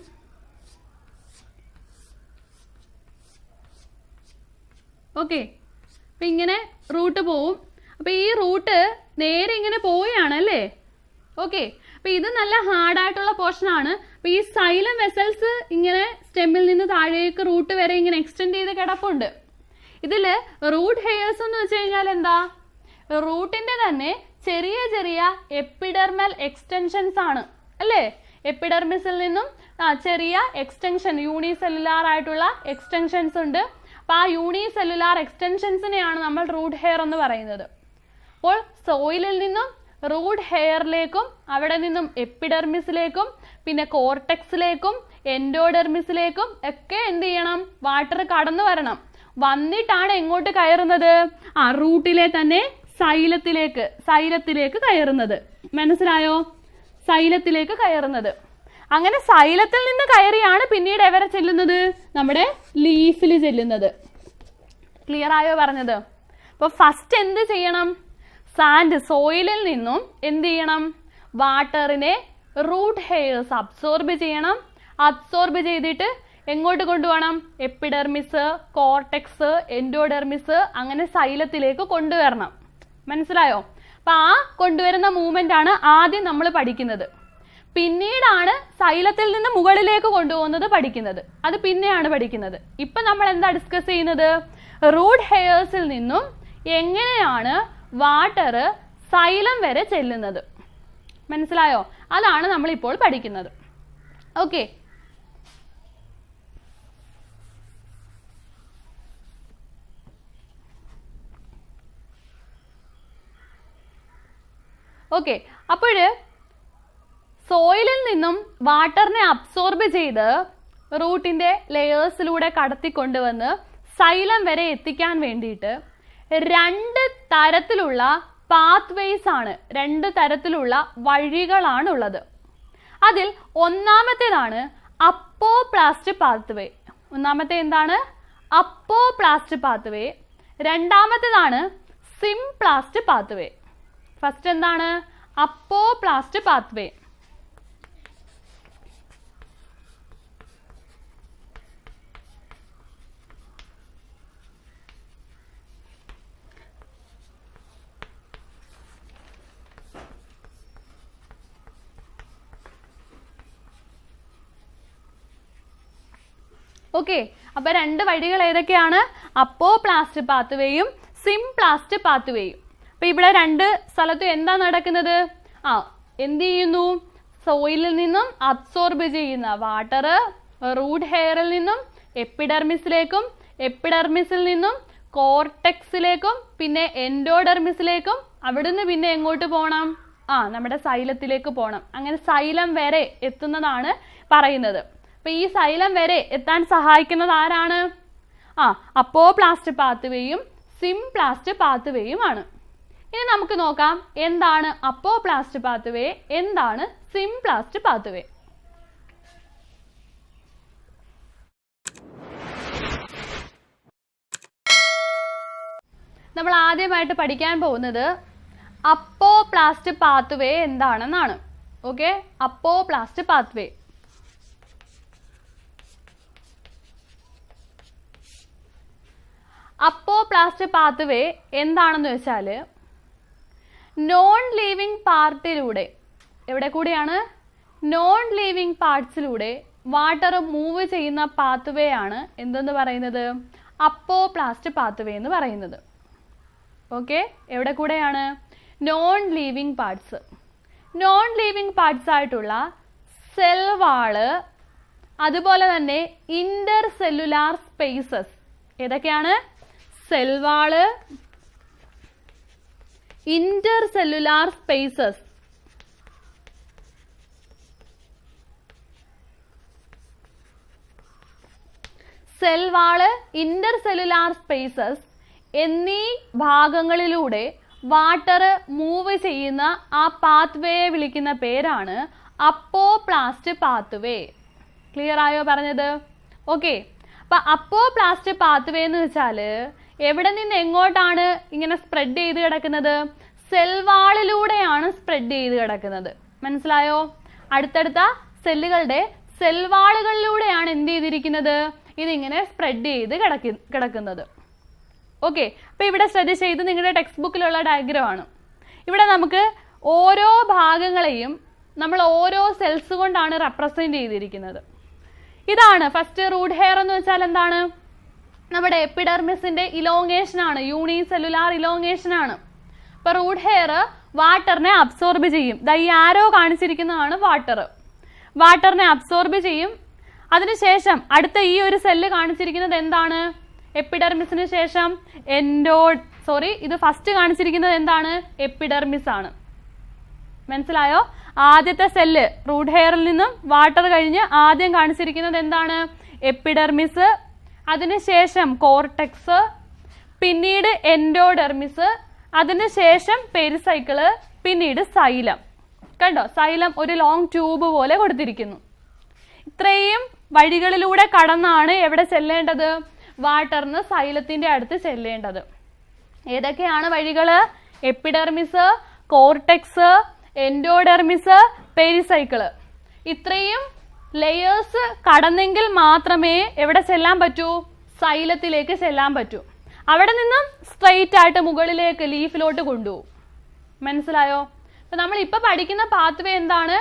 ഓക്കെ. അപ്പൊ ഇങ്ങനെ റൂട്ട് പോവും. അപ്പൊ ഈ റൂട്ട് നേരെ ഇങ്ങനെ പോവുകയാണ് അല്ലേ? ഓക്കെ. അപ്പൊ ഇത് നല്ല ഹാർഡായിട്ടുള്ള പോർഷൻ ആണ്. അപ്പൊ ഈ സൈലം വെസൽസ് ഇങ്ങനെ സ്റ്റെമ്മിൽ നിന്ന് താഴേക്ക് റൂട്ട് വരെ ഇങ്ങനെ എക്സ്റ്റെൻഡ് ചെയ്ത് കിടപ്പുണ്ട്. ഇതില് റൂട്ട് ഹെയർസ് എന്ന് വെച്ച് കഴിഞ്ഞാൽ എന്താ? റൂട്ടിന്റെ തന്നെ ചെറിയ ചെറിയ എപ്പിഡെർമൽ എക്സ്റ്റൻഷൻസ് ആണ് അല്ലേ? എപ്പിഡെർമിസിൽ നിന്നും ചെറിയ എക്സ്റ്റൻഷൻ, യൂണിസെല്ലുലാർ ആയിട്ടുള്ള എക്സ്റ്റൻഷൻസ് ഉണ്ട്. അപ്പൊ ആ യൂണിസെല്ലുലാർ എക്സ്റ്റൻഷൻസിനെയാണ് നമ്മൾ റൂട്ട് ഹെയർ എന്ന് പറയുന്നത്. അപ്പോൾ സോയിലിൽ നിന്നും റൂട്ട് ഹെയറിലേക്കും അവിടെ നിന്നും എപ്പിഡെർമിസിലേക്കും പിന്നെ കോർട്ടെക്സിലേക്കും എൻഡോഡെർമിസിലേക്കും ഒക്കെ എന്ത് ചെയ്യണം? വാട്ടർ കടന്നു വരണം. വന്നിട്ടാണ് എങ്ങോട്ട് കയറുന്നത്? റൂട്ടിലെ തന്നെ സൈലത്തിലേക്ക് കയറുന്നത്. മനസ്സിലായോ? സൈലത്തിലേക്ക് കയറുന്നത്. അങ്ങനെ സൈലത്തിൽ നിന്ന് കയറിയാണ് പിന്നീട് എവരെ ചെല്ലുന്നത്? നമ്മുടെ ലീഫിൽ ചെല്ലുന്നത്. ക്ലിയർ ആയോ പറഞ്ഞത്? അപ്പൊ ഫസ്റ്റ് എന്ത് ചെയ്യണം? സാൻഡ് സോയിലിൽ നിന്നും എന്ത് ചെയ്യണം? വാട്ടറിനെ റൂട്ട് ഹെയർസ് അബ്സോർബ് ചെയ്യണം. അബ്സോർബ് ചെയ്തിട്ട് എങ്ങോട്ട് കൊണ്ടുപോകണം? എപ്പിഡെർമിസ്, കോർട്ടെക്സ്, എൻഡോഡെർമിസ്, അങ്ങനെ സൈലത്തിലേക്ക് കൊണ്ടുവരണം. മനസ്സിലായോ? അപ്പൊ ആ കൊണ്ടുവരുന്ന മൂവ്മെന്റ് ആണ് ആദ്യം നമ്മൾ പഠിക്കുന്നത്. പിന്നീടാണ് സൈലത്തിൽ നിന്ന് മുകളിലേക്ക് കൊണ്ടുപോകുന്നത് പഠിക്കുന്നത്. അത് പിന്നെയാണ് പഠിക്കുന്നത്. ഇപ്പൊ നമ്മൾ എന്താ ഡിസ്കസ് ചെയ്യുന്നത്? റൂട്ട് ഹെയർസിൽ നിന്നും എങ്ങനെയാണ് വാട്ടർ സൈലം വരെ ചെല്ലുന്നത്. മനസ്സിലായോ? അതാണ് നമ്മൾ ഇപ്പോൾ പഠിക്കുന്നത്. ഓക്കെ. ഓക്കെ, അപ്പോഴ് സോയിലിൽ നിന്നും വാട്ടറിനെ അബ്സോർബ് ചെയ്ത് റൂട്ടിന്റെ ലെയേഴ്സിലൂടെ കടത്തിക്കൊണ്ടുവന്ന് സൈലം വരെ എത്തിക്കാൻ വേണ്ടിയിട്ട് രണ്ട് തരത്തിലുള്ള പാത്വേസ് ആണ്, രണ്ട് തരത്തിലുള്ള വഴികളാണ് ഉള്ളത്. അതിൽ ഒന്നാമത്തേതാണ് അപ്പോപ്ലാസ്റ്റ് പാത്വേ. ഒന്നാമത്തെ എന്താണ്? Apoplast pathway. രണ്ടാമത്തേതാണ് സിംപ്ലാസ്റ്റ് പാത്വേ. ഫസ്റ്റ് എന്താണ്? Apoplast pathway. ഓക്കെ, അപ്പൊ രണ്ട് വഴികൾ ഏതൊക്കെയാണ്? അപ്പോപ്ലാസ്റ്റ് പാത്വേയും സിംപ്ലാസ്റ്റ് പാത്വേയും. അപ്പൊ ഇവിടെ രണ്ട് സ്ഥലത്തും എന്താ നടക്കുന്നത്? എന്ത് ചെയ്യുന്നു? സോയിലിൽ നിന്നും അബ്സോർബ് ചെയ്യുന്ന വാട്ടർ റൂട്ട് ഹെയറിൽ നിന്നും എപ്പിഡെർമിസിലേക്കും, എപ്പിഡെർമിസിൽ നിന്നും കോർട്ടെക്സിലേക്കും, പിന്നെ എൻഡോഡെർമിസിലേക്കും, അവിടുന്ന് പിന്നെ എങ്ങോട്ട് പോകണം? നമ്മുടെ സൈലത്തിലേക്ക് പോകണം. അങ്ങനെ സൈലം വരെ എത്തുന്നതാണ് പറയുന്നത്. അപ്പൊ ഈ സൈലം വരെ എത്താൻ സഹായിക്കുന്നത് ആരാണ്? അപ്പോപ്ലാസ്റ്റ് പാത്വേയും സിംപ്ലാസ്റ്റ് പാത്വേയുമാണ്. ഇനി നമുക്ക് നോക്കാം എന്താണ് അപ്പോപ്ലാസ്റ്റ് പാത്വേ, എന്താണ് സിംപ്ലാസ്റ്റ് പാത്വേ. നമ്മൾ ആദ്യമായിട്ട് പഠിക്കാൻ പോകുന്നത് അപ്പോപ്ലാസ്റ്റ് പാത്വേ എന്താണെന്നാണ്. Okay, apoplast pathway. Apoplast pathway എന്താണെന്ന് വെച്ചാൽ നോൺ ലിവിങ് പാർട്ടിലൂടെ, എവിടെ കൂടിയാണ്? നോൺ ലിവിങ് പാർട്സിലൂടെ വാട്ടർ മൂവ് ചെയ്യുന്ന പാത്വേ ആണ് എന്തെന്ന് പറയുന്നത്? അപ്പോപ്ലാസ്റ്റ് പാത്വേ എന്ന് പറയുന്നത്. ഓക്കെ, എവിടെ കൂടെയാണ്? Non living parts. Non living parts ആയിട്ടുള്ള സെൽ വാള്, അതുപോലെ തന്നെ ഇന്റർ സെല്ലുലാർ സ്പേസസ്. ഏതൊക്കെയാണ്? സെൽ വാള്, ഇന്റർ സെല്ലുലാർ സ്പേസസ്, സെൽ വാള്, ഇന്റർ സെല്ലുലാർ സ്പേസസ് എന്നീ ഭാഗങ്ങളിലൂടെ വാട്ടർ മൂവ് ചെയ്യുന്ന ആ പാത്വേയെ വിളിക്കുന്ന പേരാണ് അപ്പോപ്ലാസ്റ്റ് പാത്വേ. ക്ലിയർ ആയോ പറഞ്ഞത്? ഓക്കെ, അപ്പൊ അപ്പോപ്ലാസ്റ്റ് പാത്വേ എന്ന് വെച്ചാൽ എവിടെ നിന്ന് എങ്ങോട്ടാണ് ഇങ്ങനെ സ്പ്രെഡ് ചെയ്ത് കിടക്കുന്നത്? സെൽവാളിലൂടെയാണ് സ്പ്രെഡ് ചെയ്ത് കിടക്കുന്നത്. മനസ്സിലായോ? അടുത്തടുത്ത സെല്ലുകളുടെ സെൽവാളുകളിലൂടെയാണ് എന്ത് ചെയ്തിരിക്കുന്നത്? ഇതിങ്ങനെ സ്പ്രെഡ് ചെയ്ത് കിടക്കുന്നത്. ഓക്കെ, അപ്പൊ ഇവിടെ ശ്രദ്ധിച്ച് ഇത് നിങ്ങളുടെ ടെക്സ്റ്റ് ബുക്കിലുള്ള ഡയഗ്രാം ആണ്. ഇവിടെ നമുക്ക് ഓരോ ഭാഗങ്ങളെയും നമ്മൾ ഓരോ സെൽസ് കൊണ്ടാണ് റെപ്രസെന്റ് ചെയ്തിരിക്കുന്നത്. ഇതാണ് ഫസ്റ്റ് റൂട്ട് ഹെയർ എന്ന് വെച്ചാൽ എന്താണ്? നമ്മുടെ എപ്പിഡെർമിസിന്റെ ഇലോങ്ങേഷൻ ആണ്, യൂണിസെല്ലുലാർ ഇലോങ്ങേഷൻ ആണ്. ഇപ്പൊ റൂട്ട് ഹെയർ വാട്ടറിനെ അബ്സോർബ് ചെയ്യും. ഈ ആരോ കാണിച്ചിരിക്കുന്നതാണ് വാട്ടർ. വാട്ടറിനെ അബ്സോർബ് ചെയ്യും. അതിനുശേഷം അടുത്ത ഈ ഒരു സെല്ല് കാണിച്ചിരിക്കുന്നത് എന്താണ്? എപ്പിഡെർമിസിന് ശേഷം ഇത് ഫസ്റ്റ് കാണിച്ചിരിക്കുന്നത് എന്താണ്? എപ്പിഡെർമിസ് ആണ്. മനസ്സിലായോ? ആദ്യത്തെ സെല്ല് റൂട്ട് ഹെയറിൽ നിന്നും വാട്ടർ കഴിഞ്ഞ് ആദ്യം കാണിച്ചിരിക്കുന്നത് എന്താണ്? എപ്പിഡെർമിസ്, അതിനുശേഷം കോർട്ടെക്സ്, പിന്നീട് എൻഡോഡെർമിസ്, അതിനുശേഷം പെരിസൈക്കിള്, പിന്നീട് സൈലം. കണ്ടോ? സൈലം ഒരു ലോങ് ട്യൂബ് പോലെ കൊടുത്തിരിക്കുന്നു. ഇത്രയും വഴികളിലൂടെ കടന്നാണ് എവിടെ ചെല്ലേണ്ടത്? വാട്ടറിന് സൈലത്തിന്റെ അടുത്ത് ചെല്ലേണ്ടത്. ഏതൊക്കെയാണ് വഴികള്? Epidermis, cortex, endodermis, pericycle. ഇത്രയും ലെയേഴ്സ് കടന്നെങ്കിൽ മാത്രമേ എവിടെ ചെല്ലാൻ പറ്റൂ? സൈലത്തിലേക്ക് ചെല്ലാൻ പറ്റൂ. അവിടെ നിന്നും സ്ട്രെയിറ്റ് ആയിട്ട് മുകളിലേക്ക് ലീഫിലോട്ട് കൊണ്ടുപോകും. മനസ്സിലായോ? അപ്പൊ നമ്മൾ ഇപ്പൊ പഠിക്കുന്ന പാത്വേ എന്താണ്?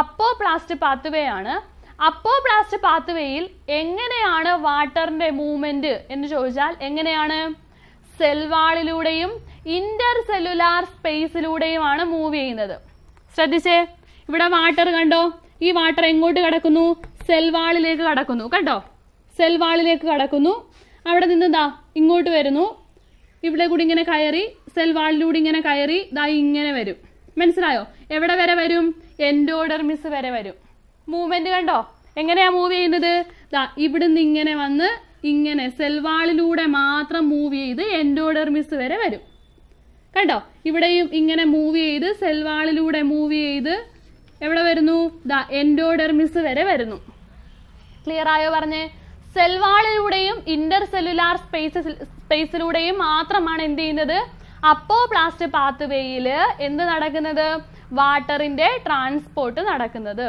അപ്പോപ്ലാസ്റ്റ് പാത്വേ ആണ്. അപ്പോപ്ലാസ്റ്റ് പാത്വേയിൽ എങ്ങനെയാണ് വാട്ടറിന്റെ മൂവ്മെന്റ് എന്ന് ചോദിച്ചാൽ എങ്ങനെയാണ്? സെൽവാളിലൂടെയും ഇന്റർ സെല്ലുലാർ സ്പേസിലൂടെയുമാണ് മൂവ് ചെയ്യുന്നത്. ശ്രദ്ധിച്ചേ, ഇവിടെ വാട്ടർ കണ്ടോ? ഈ വാട്ടർ എങ്ങോട്ട് കടക്കുന്നു? സെൽവാളിലേക്ക് കടക്കുന്നു. കണ്ടോ? സെൽവാളിലേക്ക് കടക്കുന്നു. അവിടെ നിന്ന് ഇങ്ങോട്ട് വരുന്നു. ഇവിടെ കൂടി ഇങ്ങനെ കയറി സെൽവാളിലൂടെ ഇങ്ങനെ കയറി ഇങ്ങനെ വരും. മനസ്സിലായോ? എവിടെ വരെ വരും? എൻഡോഡെർമിസ് വരെ വരും. മൂവ്മെന്റ് കണ്ടോ? എങ്ങനെയാ മൂവ് ചെയ്യുന്നത്? ഇവിടുന്ന് ഇങ്ങനെ വന്ന് ഇങ്ങനെ സെൽവാളിലൂടെ മാത്രം മൂവ് ചെയ്ത് എൻഡോഡെർമിസ് വരെ വരും. കണ്ടോ? ഇവിടെയും ഇങ്ങനെ മൂവ് ചെയ്ത് സെൽവാളിലൂടെ മൂവ് ചെയ്ത് എവിടെ വരുന്നു? എൻഡോഡെർമിസ് വരെ വരുന്നു. ക്ലിയർ ആയോ പറഞ്ഞേ? സെൽവാളിലൂടെയും ഇന്റർ സെല്ലുലാർ സ്പേസിലൂടെയും മാത്രമാണ് എന്ത് ചെയ്യുന്നത്? അപ്പോപ്ലാസ്റ്റ് പാത്വേയിൽ എന്ത് നടക്കുന്നത്? വാട്ടറിന്റെ ട്രാൻസ്പോർട്ട് നടക്കുന്നത്.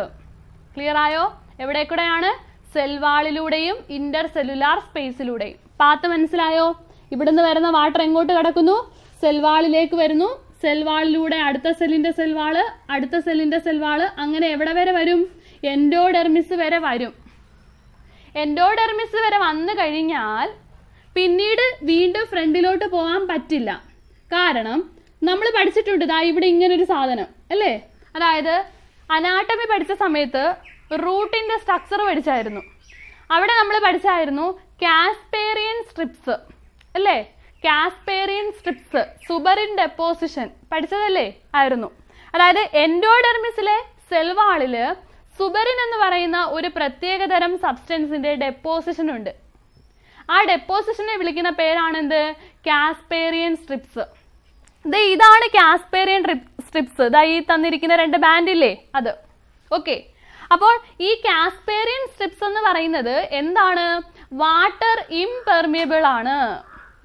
ക്ലിയർ ആയോ? എവിടെ കൂടെയാണ്? സെൽവാളിലൂടെയും ഇന്റർ സെല്ലുലാർ സ്പേസിലൂടെയും. പാത്ത് മനസ്സിലായോ? ഇവിടുന്ന് വരുന്ന വാട്ടർ എങ്ങോട്ട് കടക്കുന്നു? സെൽവാളിലേക്ക് വരുന്നു. സെൽവാളിലൂടെ അടുത്ത സെല്ലിന്റെ സെൽവാള്, അടുത്ത സെല്ലിന്റെ സെൽവാള്, അങ്ങനെ എവിടെ വരെ വരും? എൻഡോഡെർമിസ് വരെ വരും. എൻഡോഡെർമിസ് വരെ വന്നു കഴിഞ്ഞാൽ പിന്നീട് വീണ്ടും ഫ്രണ്ടിലോട്ട് പോകാൻ പറ്റില്ല. കാരണം നമ്മൾ പഠിച്ചിട്ടുണ്ട് ദാ ഇവിടെ ഇങ്ങനൊരു സാധനം അല്ലേ, അതായത് അനാട്ടമി പഠിച്ച സമയത്ത് റൂട്ടിന്റെ സ്ട്രക്ചർ പഠിച്ചായിരുന്നു. അവിടെ നമ്മൾ പഠിച്ചായിരുന്നു കാസ്പേറിയൻ സ്ട്രിപ്സ് അല്ലേ, കാസ്പേറിയൻ സ്ട്രിപ്സ്, സുബറിൻ ഡെപ്പോസിഷൻ പഠിച്ചതല്ലേ ആയിരുന്നു. അതായത് എൻഡോഡെർമിസിലെ സെൽ വാളില് സുബറിൻ എന്ന് പറയുന്ന ഒരു പ്രത്യേകതരം സബ്സ്റ്റൻസിന്റെ ഡെപ്പോസിഷൻ ഉണ്ട്. ആ ഡെപ്പോസിഷനെ വിളിക്കുന്ന പേരാണെന്ത്? കാസ്പേറിയൻ സ്ട്രിപ്സ്. ഇതാണ് കാസ്പേറിയൻ സ്ട്രിപ്സ്. ഈ തന്നിരിക്കുന്ന 2 ബാൻഡ് ഇല്ലേ അത്. ഓക്കെ, അപ്പോൾ ഈ കാസ്പേറിയൻ സ്ട്രിപ്സ് എന്ന് പറയുന്നത് എന്താണ്? വാട്ടർ ഇംപെർമിയബിൾ ആണ്,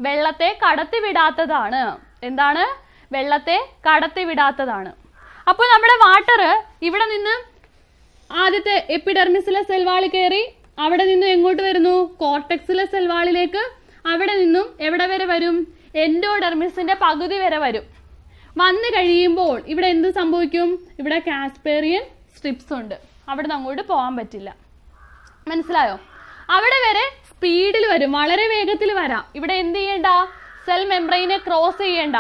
വെള്ളത്തെ കടത്തിവിടാത്തതാണ്. എന്താണ്? വെള്ളത്തെ കടത്തിവിടാത്തതാണ്. അപ്പോൾ നമ്മുടെ വാട്ടർ ഇവിടെ നിന്ന് ആദ്യത്തെ എപ്പിഡെർമിസിലെ സെൽവാളിൽ കയറി അവിടെ നിന്നും എങ്ങോട്ട് വരുന്നു? കോർട്ടെക്സിലെ സെൽവാളിലേക്ക്. അവിടെ നിന്നും എവിടെ വരെ വരും? എൻഡോഡെർമിസിന്റെ പകുതി വരെ വരും. വന്നു കഴിയുമ്പോൾ ഇവിടെ എന്ത് സംഭവിക്കും? ഇവിടെ കാസ്പേറിയൻ സ്ട്രിപ്സ് ഉണ്ട്, അവിടെ നിന്ന് അങ്ങോട്ട് പോകാൻ പറ്റില്ല. മനസ്സിലായോ? അവിടെ വരെ സ്പീഡിൽ വരും, വളരെ വേഗത്തിൽ വരാം. ഇവിടെ എന്ത് ചെയ്യണ്ട? സെൽ മെംബ്രെയിനെ ക്രോസ് ചെയ്യേണ്ട.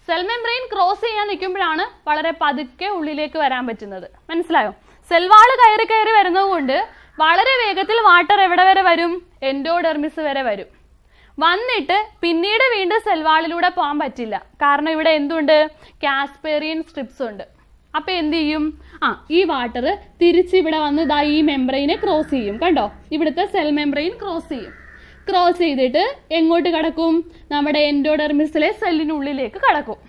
സെൽ മെംബ്രെയിൻ ക്രോസ് ചെയ്യാൻ നിൽക്കുമ്പോഴാണ് വളരെ പതുക്കെ ഉള്ളിലേക്ക് വരാൻ പറ്റുന്നത്. മനസ്സിലായോ? സെൽവാള് കയറി കയറി വരുന്നത് കൊണ്ട് വളരെ വേഗത്തിൽ വാട്ടർ എവിടെ വരെ വരും? എൻഡോഡെർമിസ് വരെ വരും. വന്നിട്ട് പിന്നീട് വീണ്ടും സെൽവാളിലൂടെ പോകാൻ പറ്റില്ല. കാരണം ഇവിടെ എന്തുണ്ട്? കാസ്പേറിയൻ സ്ട്രിപ്സ് ഉണ്ട്. അപ്പൊ എന്ത് ചെയ്യും? ഈ വാട്ടർ തിരിച്ച് ഇവിടെ വന്ന് ഈ മെംബ്രെയിനെ ക്രോസ് ചെയ്യും. കണ്ടോ, ഇവിടുത്തെ സെൽ മെംബ്രെയിൻ ക്രോസ് ചെയ്യും. ക്രോസ് ചെയ്തിട്ട് എങ്ങോട്ട് കടക്കും? നമ്മുടെ എൻഡോഡെർമിസിലെ സെല്ലിനുള്ളിലേക്ക് കടക്കും.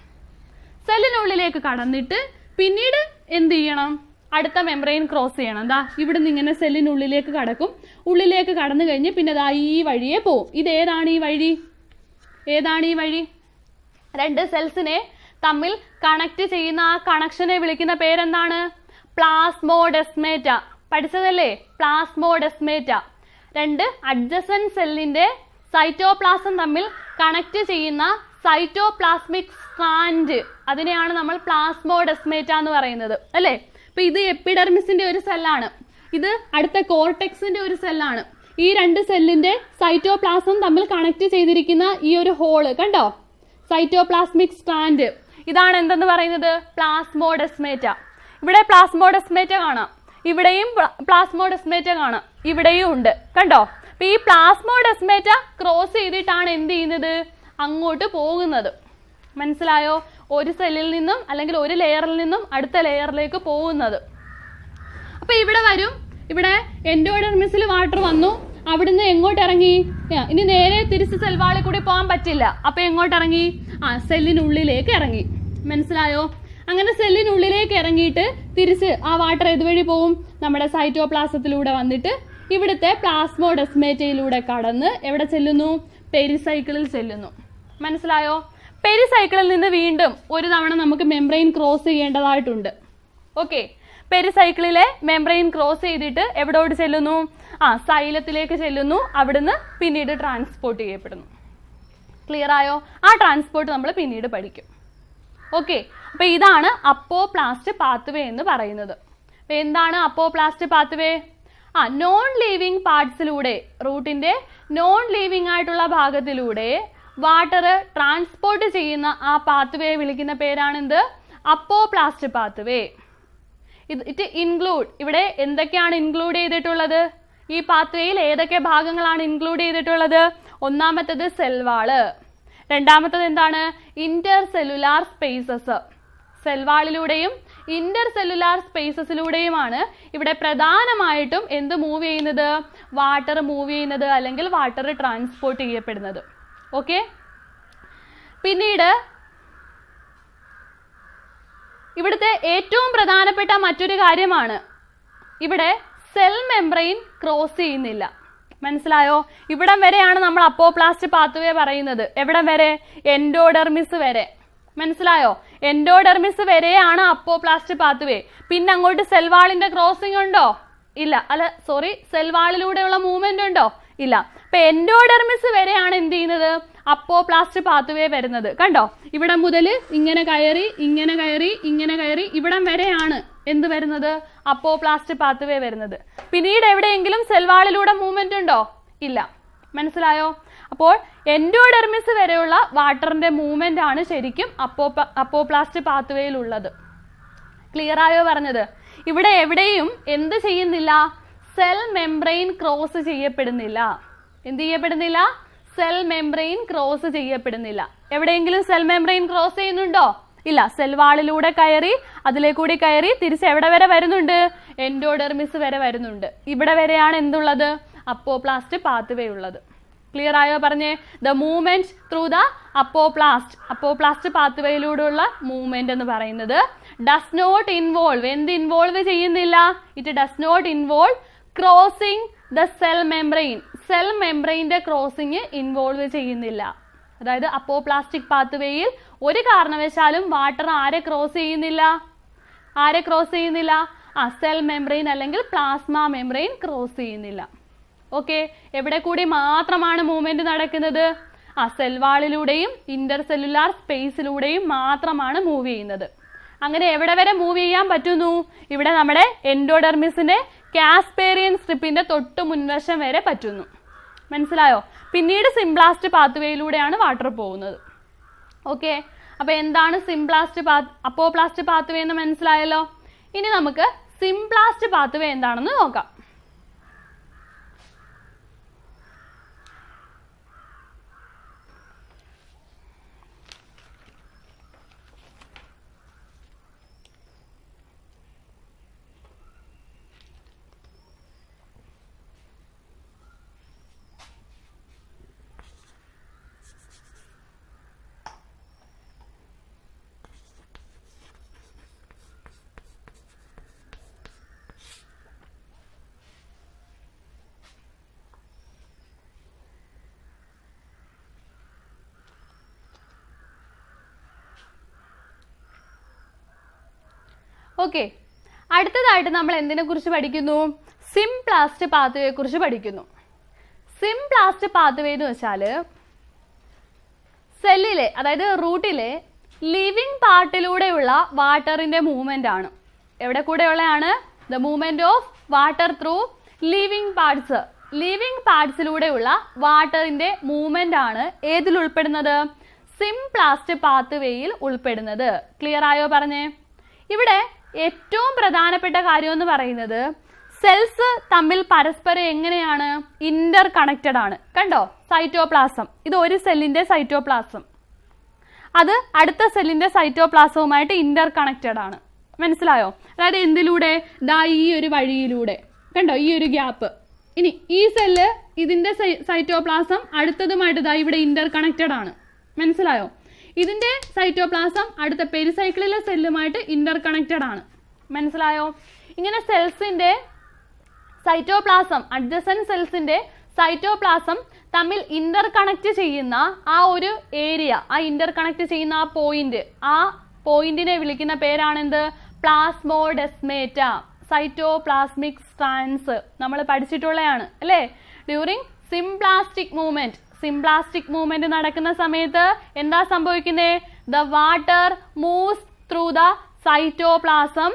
സെല്ലിനുള്ളിലേക്ക് കടന്നിട്ട് പിന്നീട് എന്ത് ചെയ്യണം? അടുത്ത മെംബ്രെയിൻ ക്രോസ് ചെയ്യണം. ഇവിടെ നിന്ന് ഇങ്ങനെ സെല്ലിനുള്ളിലേക്ക് കടക്കും. ഉള്ളിലേക്ക് കടന്നു കഴിഞ്ഞ് പിന്നെ ഈ വഴിയെ പോവും. ഇതേതാണ് ഈ വഴി? ഏതാണ് ഈ വഴി? 2 സെൽസിനെ തമ്മിൽ കണക്ട് ചെയ്യുന്ന ആ കണക്ഷനെ വിളിക്കുന്ന പേരെന്താണ്? പ്ലാസ്മോഡെസ്മേറ്റ. പഠിച്ചതല്ലേ പ്ലാസ്മോഡെസ്മേറ്റ. 2 അഡ്ജസന്റ് സെല്ലിന്റെ സൈറ്റോപ്ലാസം തമ്മിൽ കണക്ട് ചെയ്യുന്ന സൈറ്റോപ്ലാസ്മിക് സ്ട്രാൻഡ്, അതിനെയാണ് നമ്മൾ പ്ലാസ്മോഡെസ്മേറ്റ എന്ന് പറയുന്നത് അല്ലേ. അപ്പൊ ഇത് എപ്പിഡെർമിസിന്റെ ഒരു സെല്ലാണ്, ഇത് അടുത്ത കോർട്ടെക്സിന്റെ ഒരു സെല്ലാണ്. ഈ 2 സെല്ലിന്റെ സൈറ്റോപ്ലാസം തമ്മിൽ കണക്ട് ചെയ്തിരിക്കുന്ന ഈ ഒരു ഹോള് കണ്ടോ, സൈറ്റോപ്ലാസ്മിക് സ്ട്രാൻഡ്, ഇതാണ് എന്തെന്ന് പറയുന്നത്? പ്ലാസ്മോഡെസ്മേറ്റ. ഇവിടെ പ്ലാസ്മോഡെസ്മേറ്റ കാണാം, ഇവിടെയും പ്ലാസ്മോഡെസ്മേറ്റ കാണാം, ഇവിടെയും ഉണ്ട്. കണ്ടോ? അപ്പൊ ഈ പ്ലാസ്മോഡെസ്മേറ്റ ക്രോസ് ചെയ്തിട്ടാണ് എന്ത് ചെയ്യുന്നത്? അങ്ങോട്ട് പോകുന്നത്. മനസ്സിലായോ? ഒരു സെല്ലിൽ നിന്നും അല്ലെങ്കിൽ ഒരു ലെയറിൽ നിന്നും അടുത്ത ലെയറിലേക്ക് പോകുന്നത്. അപ്പൊ ഇവിടെ വരും, ഇവിടെ എൻഡോഡെർമിസിൽ വാട്ടർ വന്നു, അവിടുന്ന് എങ്ങോട്ട് ഇറങ്ങി? ഇനി നേരെ തിരിച്ച് സെൽവാളിൽ കൂടി പോകാൻ പറ്റില്ല. അപ്പൊ എങ്ങോട്ട് ഇറങ്ങി? സെല്ലിനുള്ളിലേക്ക് ഇറങ്ങി. മനസ്സിലായോ? അങ്ങനെ സെല്ലിനുള്ളിലേക്ക് ഇറങ്ങിയിട്ട് തിരിച്ച് ആ വാട്ടർ ഏതുവഴി പോവും? നമ്മുടെ സൈറ്റോപ്ലാസത്തിലൂടെ വന്നിട്ട് ഇവിടുത്തെ പ്ലാസ്മോഡെസ്മേറ്റയിലൂടെ കടന്ന് എവിടെ ചെല്ലുന്നു? പെരിസൈക്കിളിൽ ചെല്ലുന്നു. മനസ്സിലായോ? പെരിസൈക്കിളിൽ നിന്ന് വീണ്ടും ഒരു തവണ നമുക്ക് മെംബ്രെയിൻ ക്രോസ് ചെയ്യേണ്ടതായിട്ടുണ്ട്. ഓക്കെ, പെരിസൈക്കിളിലെ മെംബ്രെയിൻ ക്രോസ് ചെയ്തിട്ട് എവിടോട്ട് ചെല്ലുന്നു? സൈലത്തിലേക്ക് ചെല്ലുന്നു. അവിടുന്ന് പിന്നീട് ട്രാൻസ്പോർട്ട് ചെയ്യപ്പെടുന്നു. ക്ലിയർ ആയോ? ആ ട്രാൻസ്പോർട്ട് നമ്മൾ പിന്നീട് പഠിക്കും. ഓക്കെ, അപ്പൊ ഇതാണ് അപ്പോപ്ലാസ്റ്റ് പാത്വേ എന്ന് പറയുന്നത്. അപ്പൊ എന്താണ് അപ്പോപ്ലാസ്റ്റ് പാത്വേ? നോൺ ലീവിങ് പാർട്സിലൂടെ, റൂട്ടിന്റെ നോൺ ലീവിങ് ആയിട്ടുള്ള ഭാഗത്തിലൂടെ വാട്ടർ ട്രാൻസ്പോർട്ട് ചെയ്യുന്ന ആ പാത്വേ വിളിക്കുന്ന പേരാണെന്ത്? Apoplast pathway. ഇറ്റ് ഇൻക്ലൂഡ്, ഇവിടെ എന്തൊക്കെയാണ് ഇൻക്ലൂഡ് ചെയ്തിട്ടുള്ളത്? ഈ പാത്വേയിൽ ഏതൊക്കെ ഭാഗങ്ങളാണ് ഇൻക്ലൂഡ് ചെയ്തിട്ടുള്ളത്? ഒന്നാമത്തേത് സെൽവാള്, രണ്ടാമത്തേത് എന്താണ്? Intercellular spaces. സെൽവാളിലൂടെയും ഇന്റർ സെല്ലുലാർ സ്പേസസിലൂടെയുമാണ് ഇവിടെ പ്രധാനമായിട്ടും എന്ത് മൂവ് ചെയ്യുന്നത്? വാട്ടർ മൂവ് ചെയ്യുന്നത്, അല്ലെങ്കിൽ വാട്ടർ ട്രാൻസ്പോർട്ട് ചെയ്യപ്പെടുന്നത്. ഓക്കെ, പിന്നീട് ഇവിടുത്തെ ഏറ്റവും പ്രധാനപ്പെട്ട മറ്റൊരു കാര്യമാണ്, ഇവിടെ സെൽ മെംബ്രെയിൻ ക്രോസ് ചെയ്യുന്നില്ല. മനസ്സിലായോ? ഇവിടം വരെയാണ് നമ്മൾ അപ്പോപ്ലാസ്റ്റ് പാത്വേ പറയുന്നത്. എവിടം വരെ? എൻഡോഡെർമിസ് വരെ. മനസ്സിലായോ? എൻഡോഡെർമിസ് വരെയാണ് അപ്പോപ്ലാസ്റ്റ് പാത്വേ. പിന്നെ അങ്ങോട്ട് സെൽവാളിന്റെ ക്രോസിംഗ് ഉണ്ടോ? ഇല്ല. അല്ല, സോറി, സെൽവാളിലൂടെയുള്ള മൂവ്മെന്റ് ഉണ്ടോ? ഇല്ല. അപ്പൊ എൻഡോഡെർമിസ് വരെയാണ് എന്ത് ചെയ്യുന്നത്? അപ്പോപ്ലാസ്റ്റ് പാത്വേ വരുന്നത്. കണ്ടോ? ഇവിടെ മുതൽ ഇങ്ങനെ കയറി ഇങ്ങനെ കയറി ഇങ്ങനെ കയറി ഇവിടം വരെയാണ് എന്ത് വരുന്നത്? അപ്പോപ്ലാസ്റ്റ് പാത്വേ വരുന്നത്. പിന്നീട് എവിടെയെങ്കിലും സെൽ വാളിലൂടെ മൂവ്മെന്റ് ഉണ്ടോ? ഇല്ല. മനസ്സിലായോ? അപ്പോൾ എൻഡോഡെർമിസ് വരെയുള്ള വാട്ടറിന്റെ മൂവ്മെന്റ് ആണ് ശരിക്കും അപ്പോപ്ലാസ്റ്റ് പാത്വേയിൽ ഉള്ളത്. ക്ലിയർ ആയോ പറഞ്ഞത്? ഇവിടെ എവിടെയും എന്ത് ചെയ്യുന്നില്ല? സെൽ മെംബ്രെയിൻ ക്രോസ് ചെയ്യപ്പെടുന്നില്ല. എന്ത് ചെയ്യപ്പെടുന്നില്ല? സെൽ മെംബ്രെയിൻ ക്രോസ് ചെയ്യപ്പെടുന്നില്ല. എവിടെയെങ്കിലും സെൽ മെംബ്രെയിൻ ക്രോസ് ചെയ്യുന്നുണ്ടോ? ഇല്ല. സെൽ വാളിലൂടെ കയറി അതിലേക്കൂടി കയറി തിരിച്ച് എവിടെ വരെ വരുന്നുണ്ട്? എൻഡോഡെർമിസ് വരെ വരുന്നുണ്ട്. ഇവിടെ വരെയാണ് എന്തുള്ളത്? അപ്പോപ്ലാസ്റ്റ് പാത്വേ ഉള്ളത്. ക്ലിയർ ആയോ പറഞ്ഞേ? The movement through the apoplast പാത്വേയിലൂടെയുള്ള മൂവ്മെന്റ് എന്ന് പറയുന്നത് ഡസ് നോട്ട് ഇൻവോൾവ്, എന്ത് ഇൻവോൾവ് ചെയ്യുന്നില്ല? It does not involve crossing the cell membrane. Cell മെംബ്രെയിന്റെ ക്രോസിംഗ് ഇൻവോൾവ് ചെയ്യുന്നില്ല. അതായത് അപ്പോപ്ലാസ്റ്റിക് പാത്വേയിൽ ഒരു കാരണവശാലും വാട്ടർ ആരെ ക്രോസ് ചെയ്യുന്നില്ല? ആരെ ക്രോസ് ചെയ്യുന്നില്ല? സെൽ മെംബ്രെയിൻ അല്ലെങ്കിൽ പ്ലാസ്മ മെംബ്രെയിൻ ക്രോസ് ചെയ്യുന്നില്ല. ഓക്കെ, എവിടെ കൂടി മാത്രമാണ് മൂവ്മെന്റ് നടക്കുന്നത്? സെൽ വാളിലൂടെയും ഇന്റർ സെല്ലുലാർ സ്പേസിലൂടെയും മാത്രമാണ് മൂവ് ചെയ്യുന്നത്. അങ്ങനെ എവിടെ വരെ മൂവ് ചെയ്യാൻ പറ്റുന്നു? ഇവിടെ നമ്മുടെ എൻഡോഡെർമിസിന്റെ കാസ്പേറിയൻ സ്ട്രിപ്പിന്റെ തൊട്ട് മുൻവശം വരെ പറ്റുന്നു. മനസ്സിലായോ? പിന്നീട് സിംപ്ലാസ്റ്റ് പാത്വേയിലൂടെയാണ് വാട്ടർ പോകുന്നത്. ഓക്കെ, അപ്പൊ എന്താണ് അപ്പോപ്ലാസ്റ്റ് പാത്വേ എന്ന് മനസ്സിലായല്ലോ. ഇനി നമുക്ക് സിംപ്ലാസ്റ്റ് പാത്വേ എന്താണെന്ന് നോക്കാം. ഓക്കെ, അടുത്തതായിട്ട് നമ്മൾ എന്തിനെ കുറിച്ച് പഠിക്കുന്നു? സിംപ്ലാസ്റ്റ് പാത്വയെ കുറിച്ച് പഠിക്കുന്നു. സിംപ്ലാസ്റ്റ് പാത്വേ എന്ന് വെച്ചാൽ സെല്ലിലെ, അതായത് റൂട്ടിലെ ലിവിങ് പാർട്ടിലൂടെയുള്ള വാട്ടറിന്റെ മൂവ്മെന്റ് ആണ്. എവിടെ കൂടെയുള്ളതാണ്? The movement of water through living parts. Living പാർട്സിലൂടെയുള്ള വാട്ടറിന്റെ മൂവ്മെന്റ് ആണ് ഏതിൽ ഉൾപ്പെടുന്നത്? സിംപ്ലാസ്റ്റ് പാത്വേയിൽ ഉൾപ്പെടുന്നത്. ക്ലിയർ ആയോ പറഞ്ഞേ? ഇവിടെ ഏറ്റവും പ്രധാനപ്പെട്ട കാര്യം എന്ന് പറയുന്നത് സെൽസ് തമ്മിൽ പരസ്പരം എങ്ങനെയാണ്? ഇന്റർ കണക്റ്റഡ് ആണ്. കണ്ടോ? സൈറ്റോപ്ലാസം, ഇത് ഒരു സെല്ലിന്റെ സൈറ്റോപ്ലാസം, അത് അടുത്ത സെല്ലിന്റെ സൈറ്റോപ്ലാസവുമായിട്ട് ഇന്റർ കണക്റ്റഡ് ആണ്. മനസ്സിലായോ? അതായത് എന്തിലൂടെ? ദാ ഈ ഒരു വഴിയിലൂടെ. കണ്ടോ? ഈ ഒരു ഗ്യാപ്പ്. ഇനി ഈ സെല്ല് ഇതിന്റെ സൈറ്റോപ്ലാസം അടുത്തതുമായിട്ട് ദാ ഇവിടെ ഇന്റർ കണക്റ്റഡ് ആണ്. മനസ്സിലായോ? ഇതിന്റെ സൈറ്റോപ്ലാസം അടുത്ത പെരിസൈക്കിളിലെ സെല്ലുമായിട്ട് ഇന്റർ കണക്റ്റഡ് ആണ്. മനസ്സിലായോ? ഇങ്ങനെ സെൽസിന്റെ സൈറ്റോപ്ലാസം, അഡ്ജസന്റ് സെൽസിന്റെ സൈറ്റോപ്ലാസം തമ്മിൽ ഇന്റർ കണക്ട് ചെയ്യുന്ന ആ ഒരു ഏരിയ, ആ ഇന്റർ കണക്ട് ചെയ്യുന്ന ആ പോയിന്റിനെ വിളിക്കുന്ന പേരാണെന്ത്? പ്ലാസ്മോഡെസ്മേറ്റ. സൈറ്റോപ്ലാസ്മിക് സ്ട്രാൻഡ്സ് നമ്മൾ പഠിച്ചിട്ടുള്ളതാണ് അല്ലേ? ഡ്യൂറിങ് സിംപ്ലാസ്റ്റിക് മൂവ്മെന്റ് നടക്കുന്ന സമയത്ത് എന്താ സംഭവിക്കുന്നത്? The water moves through the cytoplasm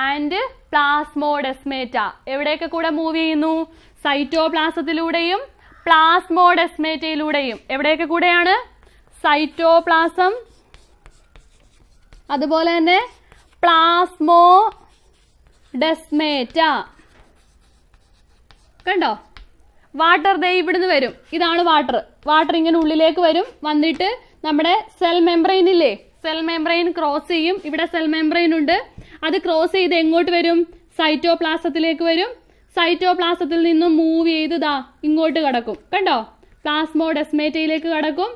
and plasmodesmata. എവിടെയൊക്കെ കൂടെ മൂവ് ചെയ്യുന്നു? സൈറ്റോപ്ലാസത്തിലൂടെയും പ്ലാസ്മോഡെസ്മേറ്റയിലൂടെയും. എവിടെയൊക്കെ കൂടെയാണ്? സൈറ്റോപ്ലാസം, അതുപോലെ തന്നെ പ്ലാസ്മോഡെസ്മേറ്റ. കണ്ടോ? വാട്ടർ ദേ ഇവിടുന്ന് വരും. ഇതാണ് വാട്ടർ ഇങ്ങനെ ഉള്ളിലേക്ക് വരും. വന്നിട്ട് നമ്മുടെ സെൽ മെംബ്രെയിൻ ഇല്ലേ, സെൽ മെംബ്രെയിൻ ക്രോസ് ചെയ്യും. ഇവിടെ സെൽ മെംബ്രെയിൻ ഉണ്ട്. അത് ക്രോസ് ചെയ്ത് എങ്ങോട്ട് വരും? സൈറ്റോപ്ലാസത്തിലേക്ക് വരും. സൈറ്റോപ്ലാസത്തിൽ നിന്നും മൂവ് ചെയ്ത് ദാ ഇങ്ങോട്ട് കടക്കും. കണ്ടോ? പ്ലാസ്മോഡെസ്മേറ്റയിലേക്ക് കടക്കും.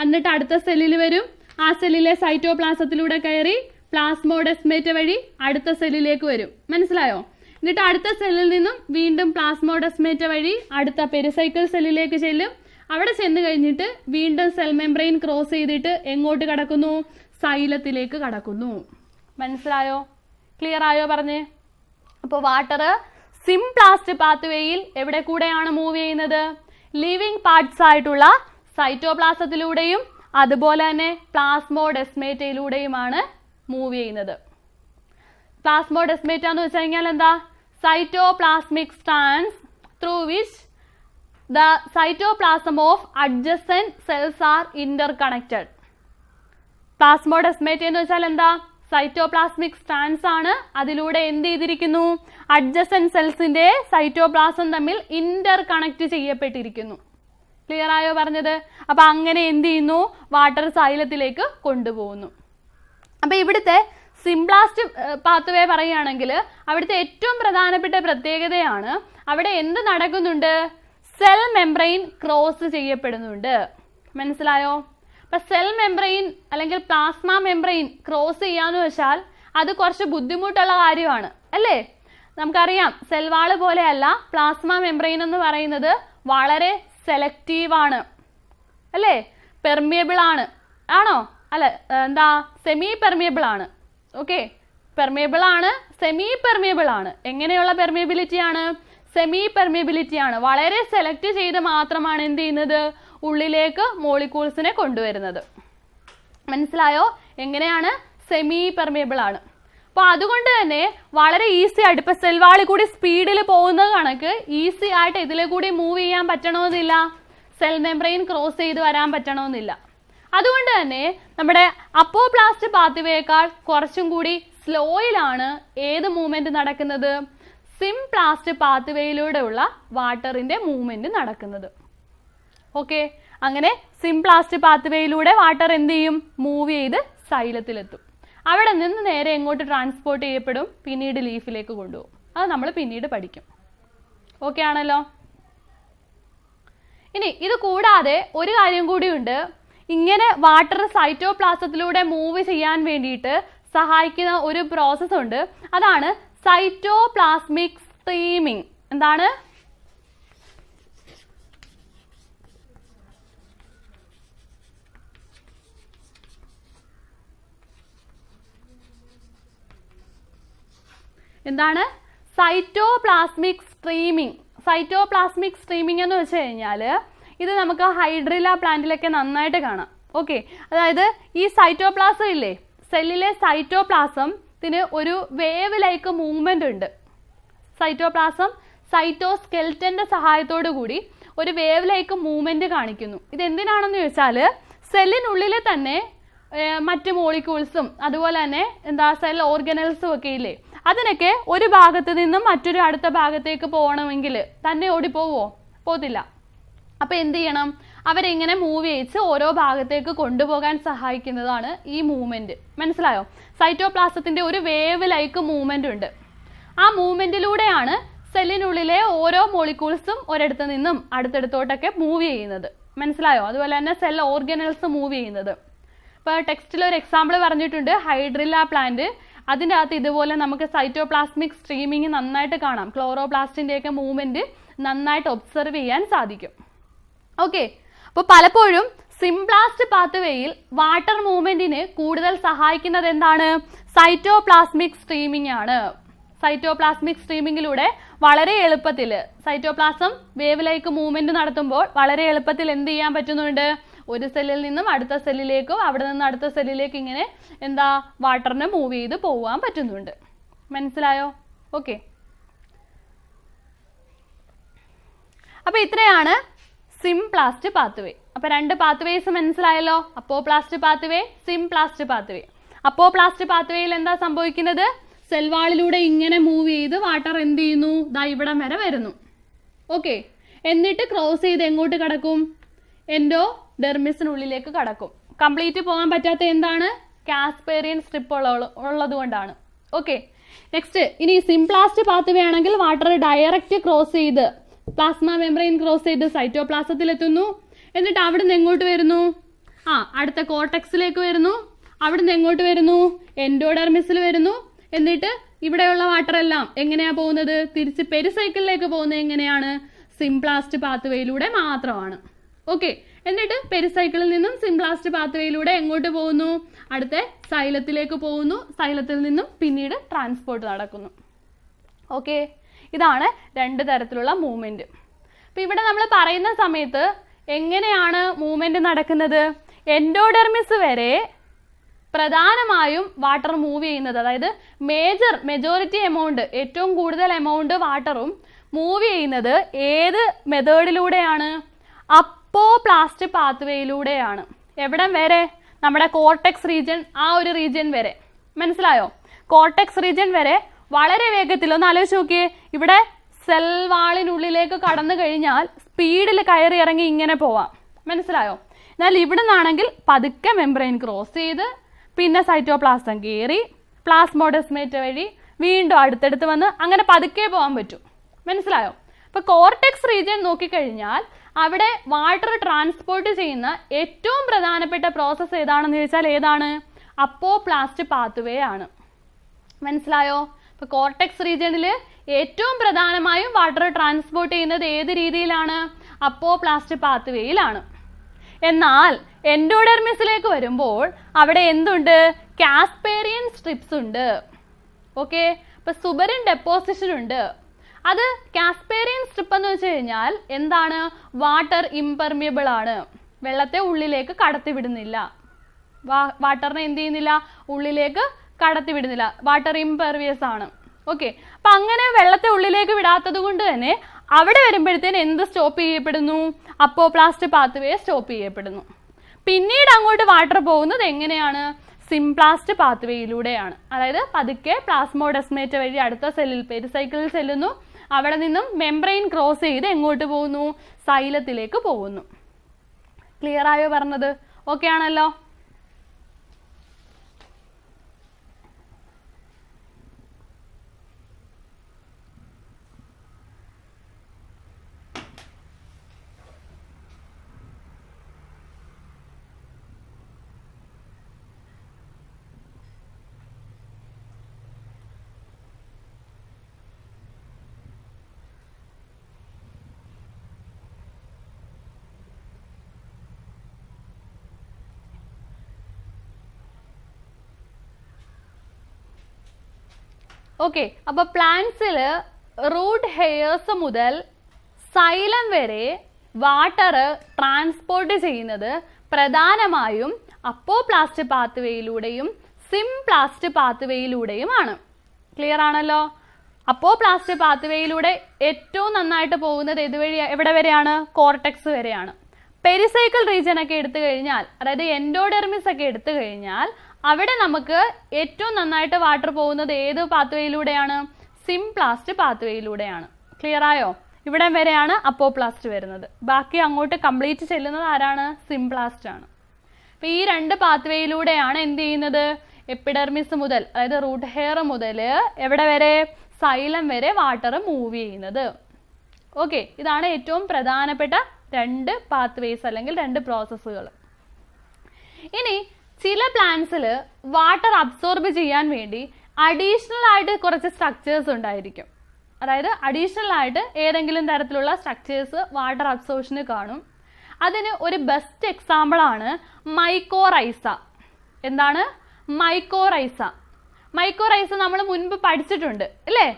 എന്നിട്ട് അടുത്ത സെല്ലിൽ വരും. ആ സെല്ലിലെ സൈറ്റോപ്ലാസത്തിലൂടെ കയറി പ്ലാസ്മോഡെസ്മേറ്റ വഴി അടുത്ത സെല്ലിലേക്ക് വരും. മനസ്സിലായോ? എന്നിട്ട് അടുത്ത സെല്ലിൽ നിന്നും വീണ്ടും പ്ലാസ്മോഡെസ്മേറ്റ വഴി അടുത്ത പെരിസൈക്കിൾ സെല്ലിലേക്ക് ചെല്ലും. അവിടെ ചെന്ന് കഴിഞ്ഞിട്ട് വീണ്ടും സെൽ മെംബ്രെയിൻ ക്രോസ് ചെയ്തിട്ട് എങ്ങോട്ട് കടക്കുന്നു? സൈലത്തിലേക്ക് കടക്കുന്നു. മനസ്സിലായോ? ക്ലിയർ ആയോ പറഞ്ഞേ? അപ്പോൾ വാട്ടർ സിംപ്ലാസ്റ്റ് പാത്വേയിൽ എവിടെ കൂടെയാണ് മൂവ് ചെയ്യുന്നത്? ലിവിങ് പാർട്സ് ആയിട്ടുള്ള സൈറ്റോപ്ലാസത്തിലൂടെയും അതുപോലെ തന്നെ പ്ലാസ്മോഡെസ്മേറ്റയിലൂടെയുമാണ് മൂവ് ചെയ്യുന്നത്. പ്ലാസ്മോഡെസ്മേറ്റ എന്ന് വെച്ച് കഴിഞ്ഞാൽ എന്താ? Cytoplasmic strands through which the cytoplasm of adjacent cells are interconnected. Plasmodesmata എന്ന് വെച്ചാൽ എന്താ? സൈറ്റോപ്ലാസ്മിക് സ്ട്രാൻഡ്സ് ആണ്. അതിലൂടെ എന്ത് ചെയ്തിരിക്കുന്നു? അഡ്ജസെന്റ് സെൽസിന്റെ സൈറ്റോപ്ലാസം തമ്മിൽ ഇന്റർ കണക്ട് ചെയ്യപ്പെട്ടിരിക്കുന്നു. ക്ലിയർ ആയോ പറഞ്ഞത്? അപ്പൊ അങ്ങനെ എന്ത് ചെയ്യുന്നു? വാട്ടർ സൈലത്തിലേക്ക് കൊണ്ടുപോകുന്നു. അപ്പൊ ഇവിടുത്തെ സിംപ്ലാസ്റ്റ് പാത്വേ പറയുകയാണെങ്കിൽ അവിടുത്തെ ഏറ്റവും പ്രധാനപ്പെട്ട പ്രത്യേകതയാണ് അവിടെ എന്ത് നടക്കുന്നുണ്ട്? സെൽ മെംബ്രെയിൻ ക്രോസ് ചെയ്യപ്പെടുന്നുണ്ട്. മനസ്സിലായോ? അപ്പൊ സെൽ മെംബ്രെയിൻ അല്ലെങ്കിൽ പ്ലാസ്മ മെംബ്രെയിൻ ക്രോസ് ചെയ്യാന്ന് വെച്ചാൽ അത് കുറച്ച് ബുദ്ധിമുട്ടുള്ള കാര്യമാണ് അല്ലേ? നമുക്കറിയാം സെൽ വാള് പോലെയല്ല പ്ലാസ്മ മെംബ്രെയിൻ എന്ന് പറയുന്നത്. വളരെ സെലക്റ്റീവ് ആണ് അല്ലേ? പെർമിയബിൾ ആണ്. ആണോ? അല്ല, എന്താ? സെമി പെർമിയബിൾ ആണ്. ഓക്കെ, പെർമിയബിൾ ആണ്, സെമി പെർമിയബിൾ ആണ്. എങ്ങനെയുള്ള പെർമിയബിലിറ്റി ആണ്? സെമി പെർമിയബിലിറ്റി ആണ്. വളരെ സെലക്ട് ചെയ്ത് മാത്രമാണ് എന്ത് ചെയ്യുന്നത്? ഉള്ളിലേക്ക് മോളിക്യൂൾസിനെ കൊണ്ടുവരുന്നത്. മനസ്സിലായോ? എങ്ങനെയാണ്? സെമി പെർമിയബിൾ ആണ്. അപ്പൊ അതുകൊണ്ട് തന്നെ വളരെ ഈസി ആയിട്ട് ഇപ്പൊ സെൽവാളി കൂടി സ്പീഡിൽ പോകുന്ന കണക്ക് ഈസി ആയിട്ട് ഇതിലെ കൂടി മൂവ് ചെയ്യാൻ പറ്റണമെന്നില്ല. സെൽ മെംബ്രെയിൻ ക്രോസ് ചെയ്ത് വരാൻ പറ്റണമെന്നില്ല. അതുകൊണ്ട് തന്നെ നമ്മുടെ അപ്പോപ്ലാസ്റ്റ് പാത്വേയേക്കാൾ കുറച്ചും കൂടി സ്ലോയിലാണ് ഏത് മൂവ്മെന്റ് നടക്കുന്നത്? സിംപ്ലാസ്റ്റ് പാത്വേയിലൂടെയുള്ള വാട്ടറിന്റെ മൂവ്മെന്റ് നടക്കുന്നത്. ഓക്കെ, അങ്ങനെ സിംപ്ലാസ്റ്റ് പാത്വേയിലൂടെ വാട്ടർ എന്ത് ചെയ്യും? മൂവ് ചെയ്ത് സൈലത്തിലെത്തും. അവിടെ നിന്ന് നേരെ എങ്ങോട്ട് ട്രാൻസ്പോർട്ട് ചെയ്യപ്പെടും? പിന്നീട് ലീഫിലേക്ക് കൊണ്ടുപോകും. അത് നമ്മൾ പിന്നീട് പഠിക്കും. ഓക്കെ ആണല്ലോ? ഇനി ഇത് കൂടാതെ ഒരു കാര്യം കൂടിയുണ്ട്. ഇങ്ങനെ വാട്ടർ സൈറ്റോപ്ലാസത്തിലൂടെ മൂവ് ചെയ്യാൻ വേണ്ടിയിട്ട് സഹായിക്കുന്ന ഒരു പ്രോസസ് ഉണ്ട്. അതാണ് സൈറ്റോപ്ലാസ്മിക് സ്ട്രീമിംഗ്. എന്താണ്? എന്താണ്? Cytoplasmic streaming. സൈറ്റോപ്ലാസ്മിക് സ്ട്രീമിംഗ് എന്ന് വെച്ച് കഴിഞ്ഞാൽ ഇത് നമുക്ക് ഹൈഡ്രില്ല പ്ലാന്റിലൊക്കെ നന്നായിട്ട് കാണാം. ഓക്കെ, അതായത് ഈ സൈറ്റോപ്ലാസം ഇല്ലേ, സെല്ലിലെ സൈറ്റോപ്ലാസത്തിന് ഒരു വേവ് ലൈക്ക് മൂവ്മെന്റ് ഉണ്ട്. സൈറ്റോപ്ലാസം സൈറ്റോസ്കെൽറ്റന്റെ സഹായത്തോടു കൂടി ഒരു വേവ് ലൈക്ക് മൂവ്മെന്റ് കാണിക്കുന്നു. ഇത് എന്തിനാണെന്ന് ചോദിച്ചാൽ സെല്ലിനുള്ളിൽ തന്നെ മറ്റ് മോളിക്യൂൾസും അതുപോലെ തന്നെ എന്താ സെൽ ഓർഗനൽസും ഒക്കെ ഇല്ലേ, അതിനൊക്കെ ഒരു ഭാഗത്ത് നിന്നും മറ്റൊരു അടുത്ത ഭാഗത്തേക്ക് പോകണമെങ്കിൽ തന്നെ ഓടിപ്പോവോ? പോത്തില്ല. അപ്പൊ എന്ത് ചെയ്യണം? അവരിങ്ങനെ മൂവ് ചെയ്യിച്ച് ഓരോ ഭാഗത്തേക്ക് കൊണ്ടുപോകാൻ സഹായിക്കുന്നതാണ് ഈ മൂവ്മെന്റ്. മനസ്സിലായോ? സൈറ്റോപ്ലാസത്തിന്റെ ഒരു വേവ് ലൈക്ക് മൂവ്മെന്റ് ഉണ്ട്. ആ മൂവ്മെന്റിലൂടെയാണ് സെല്ലിനുള്ളിലെ ഓരോ മോളിക്യൂൾസും ഒരിടത്ത് നിന്നും അടുത്തടുത്തോട്ടൊക്കെ മൂവ് ചെയ്യുന്നത്. മനസ്സിലായോ? അതുപോലെ തന്നെ സെൽ ഓർഗനൽസ് മൂവ് ചെയ്യുന്നത്. ഇപ്പൊ ടെക്സ്റ്റിൽ ഒരു എക്സാമ്പിൾ പറഞ്ഞിട്ടുണ്ട്, ഹൈഡ്രില്ല പ്ലാന്റ്. അതിൻ്റെ അകത്ത് ഇതുപോലെ നമുക്ക് സൈറ്റോപ്ലാസ്മിക് സ്ട്രീമിംഗ് നന്നായിട്ട് കാണാം. ക്ലോറോപ്ലാസ്റ്റിന്റെ ഒക്കെ മൂവ്മെന്റ് നന്നായിട്ട് ഒബ്സർവ് ചെയ്യാൻ സാധിക്കും. ഓക്കെ, അപ്പോൾ പലപ്പോഴും സിംപ്ലാസ്റ്റ് പാത്വേയിൽ വാട്ടർ മൂവ്മെന്റിന് കൂടുതൽ സഹായിക്കുന്നത് എന്താണ്? സൈറ്റോപ്ലാസ്മിക് സ്ട്രീമിംഗ് ആണ്. സൈറ്റോപ്ലാസ്മിക് സ്ട്രീമിംഗിലൂടെ വളരെ എളുപ്പത്തിൽ സൈറ്റോപ്ലാസം വേവ് ലൈക്ക് മൂവ്മെന്റ് നടത്തുമ്പോൾ വളരെ എളുപ്പത്തിൽ എന്ത് ചെയ്യാൻ പറ്റുന്നുണ്ട്? ഒരു സെല്ലിൽ നിന്നും അടുത്ത സെല്ലിലേക്കും അവിടെ നിന്ന് അടുത്ത സെല്ലിലേക്ക് ഇങ്ങനെ എന്താ വാട്ടറിനെ മൂവ് ചെയ്ത് പോകാൻ പറ്റുന്നുണ്ട്. മനസ്സിലായോ? ഓക്കെ, അപ്പൊ ഇത്രയാണ് സിംപ്ലാസ്റ്റ് പാത്വേ. അപ്പൊ രണ്ട് പാത്വേസ് മനസ്സിലായല്ലോ, apoplast pathway, symplast pathway. Apoplast പാത്വേയിൽ എന്താ സംഭവിക്കുന്നത്? സെൽവാളിലൂടെ ഇങ്ങനെ മൂവ് ചെയ്ത് വാട്ടർ എന്ത് ചെയ്യുന്നു? ദാ ഇവിടം വരെ വരുന്നു. ഓക്കെ, എന്നിട്ട് ക്രോസ് ചെയ്ത് എങ്ങോട്ട് കടക്കും? എൻഡോഡെർമിസിനുള്ളിലേക്ക് കടക്കും. കംപ്ലീറ്റ് പോകാൻ പറ്റാത്ത എന്താണ്? കാസ്പേറിയൻ സ്ട്രിപ്പ് ഉള്ളത് കൊണ്ടാണ്. ഓക്കെ, നെക്സ്റ്റ് ഇനി സിംപ്ലാസ്റ്റ് പാത്വേ ആണെങ്കിൽ വാട്ടർ ഡയറക്റ്റ് ക്രോസ് ചെയ്ത് പ്ലാസ്മ മെംബ്രെയിൻ ക്രോസ് ചെയ്ത് സൈറ്റോപ്ലാസത്തിൽ എത്തുന്നു. എന്നിട്ട് അവിടുന്ന് എങ്ങോട്ട് വരുന്നു? അടുത്ത കോർട്ടെക്സിലേക്ക് വരുന്നു. അവിടുന്ന് എങ്ങോട്ട് വരുന്നു? എൻഡോഡെർമിസിൽ വരുന്നു. എന്നിട്ട് ഇവിടെയുള്ള വാട്ടർ എല്ലാം എങ്ങനെയാ പോകുന്നത്? തിരിച്ച് പെരിസൈക്കിളിലേക്ക് പോകുന്നത് എങ്ങനെയാണ്? സിംപ്ലാസ്റ്റ് പാത്വേയിലൂടെ മാത്രമാണ്. ഓക്കെ, എന്നിട്ട് പെരിസൈക്കിളിൽ നിന്നും സിംപ്ലാസ്റ്റ് പാത്വേയിലൂടെ എങ്ങോട്ട് പോകുന്നു? അടുത്ത സൈലത്തിലേക്ക് പോകുന്നു. സൈലത്തിൽ നിന്നും പിന്നീട് ട്രാൻസ്പോർട്ട് നടക്കുന്നു. ഓക്കെ, ഇതാണ് രണ്ട് തരത്തിലുള്ള മൂവ്മെന്റ്. അപ്പൊ ഇവിടെ നമ്മൾ പറയുന്ന സമയത്ത് എങ്ങനെയാണ് മൂവ്മെന്റ് നടക്കുന്നത്? എൻഡോഡെർമിസ് വരെ പ്രധാനമായും വാട്ടർ മൂവ് ചെയ്യുന്നത്, അതായത് മെജോറിറ്റി എമൗണ്ട്, ഏറ്റവും കൂടുതൽ എമൗണ്ട് വാട്ടറും മൂവ് ചെയ്യുന്നത് ഏത് മെത്തേഡിലൂടെയാണ്? അപ്പോപ്ലാസ്റ്റ് പാത്വേയിലൂടെയാണ്. എവിടം വരെ? നമ്മുടെ കോർട്ടെക്സ് റീജിയൻ, ആ ഒരു റീജിയൻ വരെ. മനസ്സിലായോ? കോർട്ടെക്സ് റീജിയൻ വരെ വളരെ വേഗത്തിൽ. ഒന്ന് ആലോചിച്ച് നോക്കിയേ, ഇവിടെ സെൽ വാളിനുള്ളിലേക്ക് കടന്നു കഴിഞ്ഞാൽ സ്പീഡിൽ കയറി ഇറങ്ങി ഇങ്ങനെ പോവാം. മനസ്സിലായോ? എന്നാൽ ഇവിടെ നിന്നാണെങ്കിൽ പതുക്കെ മെംബ്രെയിൻ ക്രോസ് ചെയ്ത് പിന്നെ സൈറ്റോപ്ലാസം കയറി പ്ലാസ്മോഡെസ്മേറ്റ് വഴി വീണ്ടും അടുത്തടുത്ത് വന്ന് അങ്ങനെ പതുക്കെ പോകാൻ പറ്റും. മനസ്സിലായോ? അപ്പോൾ കോർട്ടെക്സ് റീജിയൻ നോക്കിക്കഴിഞ്ഞാൽ അവിടെ വാട്ടർ ട്രാൻസ്പോർട്ട് ചെയ്യുന്ന ഏറ്റവും പ്രധാനപ്പെട്ട പ്രോസസ്സ് ഏതാണെന്ന് ചോദിച്ചാൽ ഏതാണ്? അപ്പോപ്ലാസ്റ്റ് പാത്വേ ആണ്. മനസ്സിലായോ? അപ്പോൾ കോർട്ടെക്സ് റീജിയനിൽ ഏറ്റവും പ്രധാനമായും വാട്ടർ ട്രാൻസ്പോർട്ട് ചെയ്യുന്നത് ഏത് രീതിയിലാണ്? അപ്പോപ്ലാസ്റ്റ് പാത്വേയിലാണ്. എന്നാൽ എൻഡോഡെർമിസിലേക്ക് വരുമ്പോൾ അവിടെ എന്തുണ്ട്? കാസ്പേരിയൻ സ്ട്രിപ്സ് ഉണ്ട്. ഓക്കെ, അപ്പൊ സുബറിൻ ഡെപ്പോസിഷൻ ഉണ്ട്. അത് കാസ്പേരിയൻ സ്ട്രിപ്പ് എന്ന് വെച്ച് കഴിഞ്ഞാൽ എന്താണ്? വാട്ടർ ഇംപെർമിയബിൾ ആണ്, വെള്ളത്തെ ഉള്ളിലേക്ക് കടത്തിവിടുന്നില്ല. വാട്ടറിനെ എന്ത് ചെയ്യുന്നില്ല? ഉള്ളിലേക്ക് കടത്തിവിടുന്നില്ല. വാട്ടർ ഇംപെർവിയസ് ആണ്. ഓക്കെ, അപ്പൊ അങ്ങനെ വെള്ളത്തെ ഉള്ളിലേക്ക് വിടാത്തത് കൊണ്ട് തന്നെ അവിടെ വരുമ്പോഴത്തേന് എന്ത് സ്റ്റോപ്പ് ചെയ്യപ്പെടുന്നു? അപ്പോപ്ലാസ്റ്റ് പാത്വേ സ്റ്റോപ്പ് ചെയ്യപ്പെടുന്നു. പിന്നീട് അങ്ങോട്ട് വാട്ടർ പോകുന്നത് എങ്ങനെയാണ്? സിംപ്ലാസ്റ്റ് പാത്വേയിലൂടെയാണ്. അതായത് പതുക്കെ പ്ലാസ്മോഡെസ്മേറ്റ് വഴി അടുത്ത സെല്ലിൽ, പെരിസൈക്കിളിൽ ചെല്ലുന്നു. അവിടെ നിന്നും മെംബ്രെയിൻ ക്രോസ് ചെയ്ത് എങ്ങോട്ട് പോകുന്നു? സൈലത്തിലേക്ക് പോകുന്നു. ക്ലിയർ ആയോ പറഞ്ഞത്? ഓക്കെ ആണല്ലോ? ഓക്കെ, അപ്പൊ പ്ലാന്റ്സിൽ റൂട്ട് ഹെയർസ് മുതൽ സൈലം വരെ വാട്ടർ ട്രാൻസ്പോർട്ട് ചെയ്യുന്നത് പ്രധാനമായും അപ്പോപ്ലാസ്റ്റ് പാത്വേയിലൂടെയും സിംപ്ലാസ്റ്റ് പാത്വേയിലൂടെയുമാണ്. ക്ലിയർ ആണല്ലോ? അപ്പോപ്ലാസ്റ്റ് പാത്വേയിലൂടെ ഏറ്റവും നന്നായിട്ട് പോകുന്നത് എവിടെ വരെയാണ്? കോർട്ടെക്സ് വരെയാണ്. പെരിസൈക്കിൾ റീജിയൻ ഒക്കെ എടുത്തു കഴിഞ്ഞാൽ, അതായത് എൻഡോഡെർമിസ് ഒക്കെ എടുത്തു കഴിഞ്ഞാൽ അവിടെ നമുക്ക് ഏറ്റവും നന്നായിട്ട് വാട്ടർ പോകുന്നത് ഏത് പാത്വേയിലൂടെയാണ്? സിംപ്ലാസ്റ്റ് പാത്വേയിലൂടെയാണ്. ക്ലിയർ ആയോ? ഇവിടെ വരെയാണ് അപ്പോപ്ലാസ്റ്റ് വരുന്നത്. ബാക്കി അങ്ങോട്ട് കംപ്ലീറ്റ് ചെല്ലുന്നത് ആരാണ്? സിംപ്ലാസ്റ്റ് ആണ്. അപ്പൊ ഈ രണ്ട് പാത്വേയിലൂടെയാണ് എന്ത് ചെയ്യുന്നത്? എപ്പിഡെർമിസ് മുതൽ, അതായത് റൂട്ട് ഹെയർ മുതൽ എവിടെ വരെ? സൈലം വരെ വാട്ടർ മൂവ് ചെയ്യുന്നത്. ഓക്കെ, ഇതാണ് ഏറ്റവും പ്രധാനപ്പെട്ട രണ്ട് പാത്വേസ് അല്ലെങ്കിൽ രണ്ട് പ്രോസസ്സുകൾ. ഇനി ചില പ്ലാന്റ്സിൽ വാട്ടർ അബ്സോർബ് ചെയ്യാൻ വേണ്ടി അഡീഷണൽ ആയിട്ട് കുറച്ച് സ്ട്രക്ചേഴ്സ് ഉണ്ടായിരിക്കും. അതായത് അഡീഷണൽ ആയിട്ട് ഏതെങ്കിലും തരത്തിലുള്ള സ്ട്രക്ചേഴ്സ് വാട്ടർ അബ്സോർപ്ഷന് കാണും. അതിന് ഒരു ബെസ്റ്റ് എക്സാമ്പിൾ ആണ് മൈക്കോറൈസ. എന്താണ്? മൈക്കോറൈസ. മൈക്കോറൈസ നമ്മൾ മുൻപ് പഠിച്ചിട്ടുണ്ട് അല്ലേ?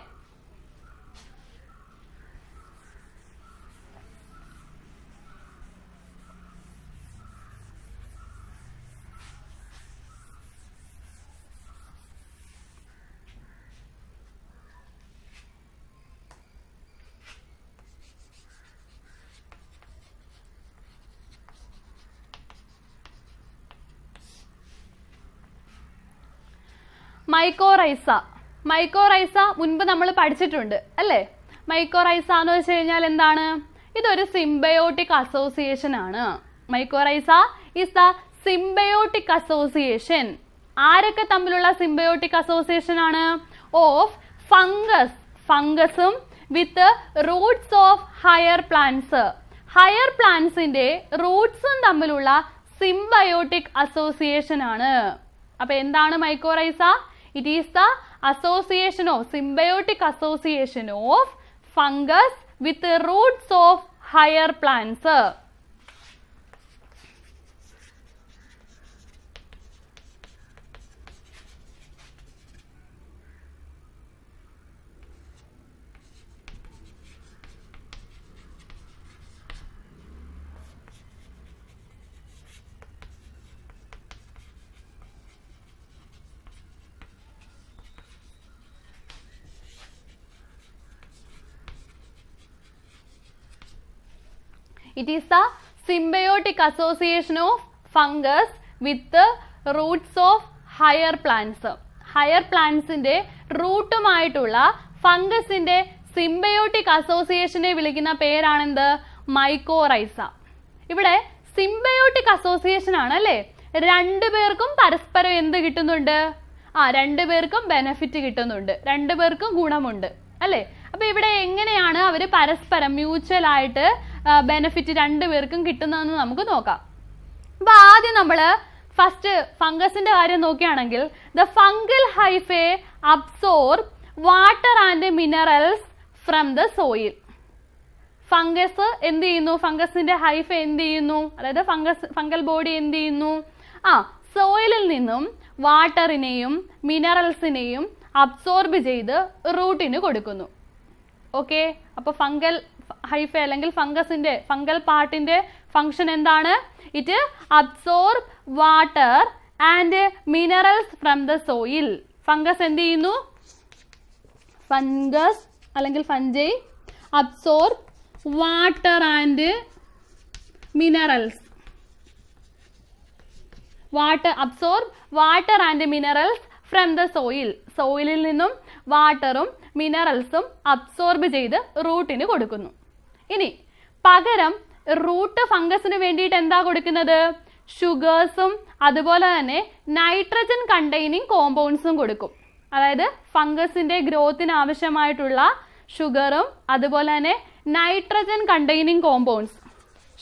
മൈക്കോറൈസ മുൻപ് നമ്മൾ പഠിച്ചിട്ടുണ്ട് അല്ലേ? മൈക്കോറൈസ എന്ന് വെച്ച് കഴിഞ്ഞാൽ എന്താണ്? ഇതൊരു സിംബയോട്ടിക് അസോസിയേഷൻ ആണ്. Mycorrhiza is the symbiotic association. ആരൊക്കെ തമ്മിലുള്ള സിംബയോട്ടിക് അസോസിയേഷൻ ആണ്? ഓഫ് ഫംഗസും with roots of higher plants. Higher പ്ലാന്റ്സിന്റെ റൂട്ട്സും തമ്മിലുള്ള സിംബയോട്ടിക് അസോസിയേഷൻ ആണ്. അപ്പൊ എന്താണ് mycorrhiza? It is the association of symbiotic association of fungus with the roots of higher plants. It is the symbiotic association of fungus with roots of higher plants. Higher പ്ലാന്റ്സിന്റെ റൂട്ടുമായിട്ടുള്ള ഫംഗസിന്റെ സിംബയോട്ടിക് അസോസിയേഷനെ വിളിക്കുന്ന പേരാണെന്ത്? മൈക്കോറൈസ. ഇവിടെ സിംബയോട്ടിക് അസോസിയേഷൻ ആണ് അല്ലേ? രണ്ടുപേർക്കും പരസ്പരം എന്ത് കിട്ടുന്നുണ്ട്? രണ്ടുപേർക്കും ബെനഫിറ്റ് കിട്ടുന്നുണ്ട്, രണ്ടുപേർക്കും ഗുണമുണ്ട് അല്ലേ? അപ്പൊ ഇവിടെ എങ്ങനെയാണ് അവര് പരസ്പരം മ്യൂച്വൽ ആയിട്ട് ബെനഫിറ്റ് രണ്ടുപേർക്കും കിട്ടുന്നതെന്ന് നമുക്ക് നോക്കാം. അപ്പൊ ആദ്യം നമ്മള് ഫസ്റ്റ് ഫംഗസിന്റെ കാര്യം നോക്കുകയാണെങ്കിൽ the fungal hyphae absorb water and minerals from the soil. Fungus എന്ത് ചെയ്യുന്നു? ഫംഗസിന്റെ ഹൈഫ എന്ത് ചെയ്യുന്നു? അതായത് ഫംഗൽ ബോഡി എന്ത് ചെയ്യുന്നു? സോയിലിൽ നിന്നും വാട്ടറിനെയും മിനറൽസിനെയും അബ്സോർബ് ചെയ്ത് റൂട്ടിന് കൊടുക്കുന്നു. ഓക്കെ, അപ്പൊ ഫംഗൽ ഹൈഫ അല്ലെങ്കിൽ ഫംഗൽ പാർട്ടിന്റെ ഫംഗ്ഷൻ എന്താണ്? It absorb water and minerals from the soil. Fungus എന്ത് ചെയ്യുന്നു? ഫംഗസ് അല്ലെങ്കിൽ fungi absorb water and minerals. Absorb water and minerals from the soil. സോയിലിൽ നിന്നും വാട്ടറും മിനറൽസും അബ്സോർബ് ചെയ്ത് റൂട്ടിന് കൊടുക്കുന്നു. ഇനി പകരം റൂട്ട് ഫംഗസിന് വേണ്ടിയിട്ട് എന്താ കൊടുക്കുന്നത്? ഷുഗേഴ്സും അതുപോലെ തന്നെ നൈട്രജൻ കണ്ടെയ്നിങ് കോമ്പൗണ്ട്സും കൊടുക്കും. അതായത് ഫംഗസിന്റെ ഗ്രോത്തിന് ആവശ്യമായിട്ടുള്ള ഷുഗറും അതുപോലെ തന്നെ nitrogen containing compounds,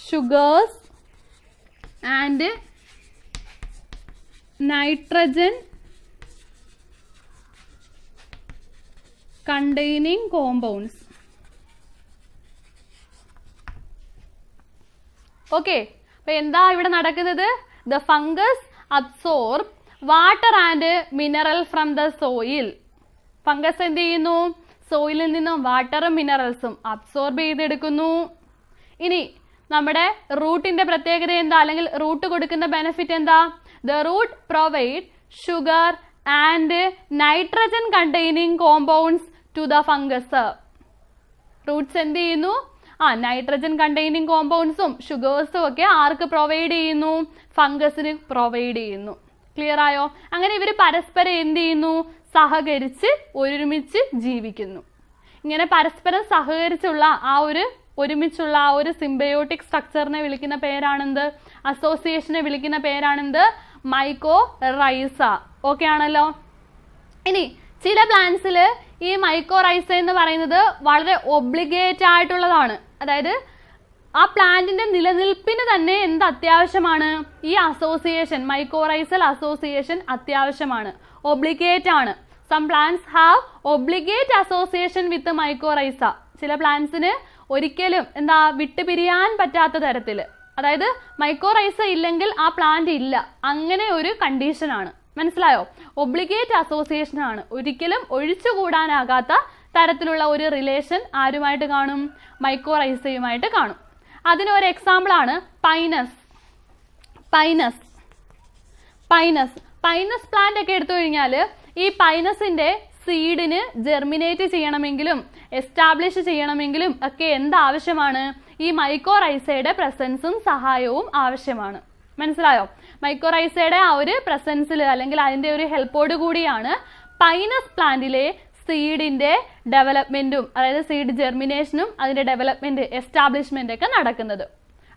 sugars and nitrogen containing compounds. Okay, അപ്പൊ എന്താ ഇവിടെ നടക്കുന്നത്? The fungus absorb water and mineral from the soil. Fungus എന്ത് ചെയ്യുന്നു? സോയിലിൽ നിന്നും വാട്ടറും മിനറൽസും അബ്സോർബ് ചെയ്തെടുക്കുന്നു. ഇനി നമ്മുടെ റൂട്ടിന്റെ പ്രത്യേകത എന്താ? അല്ലെങ്കിൽ റൂട്ട് കൊടുക്കുന്ന ബെനിഫിറ്റ് എന്താ? The root provide sugar and nitrogen containing compounds to the fungus. Roots എന്ത് ചെയ്യുന്നു? നൈട്രജൻ കണ്ടെയ്നിങ് കോമ്പൗണ്ട്സും ഷുഗേഴ്സും ഒക്കെ ആർക്ക് പ്രൊവൈഡ് ചെയ്യുന്നു? ഫംഗസിന് പ്രൊവൈഡ് ചെയ്യുന്നു. ക്ലിയർ ആയോ? അങ്ങനെ ഇവർ പരസ്പരം എന്ത് ചെയ്യുന്നു? സഹകരിച്ച് ഒരുമിച്ച് ജീവിക്കുന്നു. ഇങ്ങനെ പരസ്പരം സഹകരിച്ചുള്ള ഒരുമിച്ചുള്ള ആ ഒരു സിംബയോട്ടിക് സ്ട്രക്ചറിനെ വിളിക്കുന്ന പേരാണെന്ത്? അസോസിയേഷനെ വിളിക്കുന്ന പേരാണെന്ത്? മൈക്കോറൈസ. ഓക്കെ ആണല്ലോ. ഇനി ചില പ്ലാന്റ്സിൽ ഈ മൈക്കോറൈസ എന്ന് പറയുന്നത് വളരെ ഒബ്ലിഗേറ്റ് ആയിട്ടുള്ളതാണ്. അതായത് ആ പ്ലാന്റിന്റെ നിലനിൽപ്പിന് തന്നെ എന്ത് അത്യാവശ്യമാണ്? ഈ അസോസിയേഷൻ, മൈക്കോറൈസൽ അസോസിയേഷൻ അത്യാവശ്യമാണ്, ഒബ്ലിഗേറ്റ് ആണ്. Some plants have obligate association with mycorrhiza. ചില പ്ലാന്റ്സിന് ഒരിക്കലും വിട്ടുപിരിയാൻ പറ്റാത്ത തരത്തിൽ, അതായത് മൈക്കോറൈസ ഇല്ലെങ്കിൽ ആ പ്ലാന്റ് ഇല്ല, അങ്ങനെ ഒരു കണ്ടീഷനാണ്. മനസ്സിലായോ? ഒബ്ലിഗേറ്റ് അസോസിയേഷൻ ആണ്, ഒരിക്കലും ഒഴിച്ചുകൂടാനാകാത്ത തരത്തിലുള്ള ഒരു റിലേഷൻ ആരുമായിട്ട് കാണും? മൈക്കോറൈസയുമായിട്ട് കാണും. അതിനൊരു എക്സാമ്പിൾ ആണ് പൈനസ്. പൈനസ് പ്ലാന്റ് ഒക്കെ എടുത്തു കഴിഞ്ഞാൽ ഈ പൈനസിന്റെ സീഡിന് ജെർമിനേറ്റ് ചെയ്യണമെങ്കിലും എസ്റ്റാബ്ലിഷ് ചെയ്യണമെങ്കിലും ഒക്കെ എന്താവശ്യമാണ്? ഈ മൈക്കോറൈസയുടെ പ്രസൻസും സഹായവും ആവശ്യമാണ്. മനസ്സിലായോ? മൈക്കോറൈസയുടെ ആ ഒരു പ്രസൻസിൽ അല്ലെങ്കിൽ അതിന്റെ ഒരു ഹെൽപ്പോട് കൂടിയാണ് പൈനസ് പ്ലാന്റിലെ സീഡിന്റെ ഡെവലപ്മെന്റും, അതായത് സീഡ് ജെർമിനേഷനും അതിന്റെ ഡെവലപ്മെന്റ് എസ്റ്റാബ്ലിഷ്മെന്റ് ഒക്കെ നടക്കുന്നത്.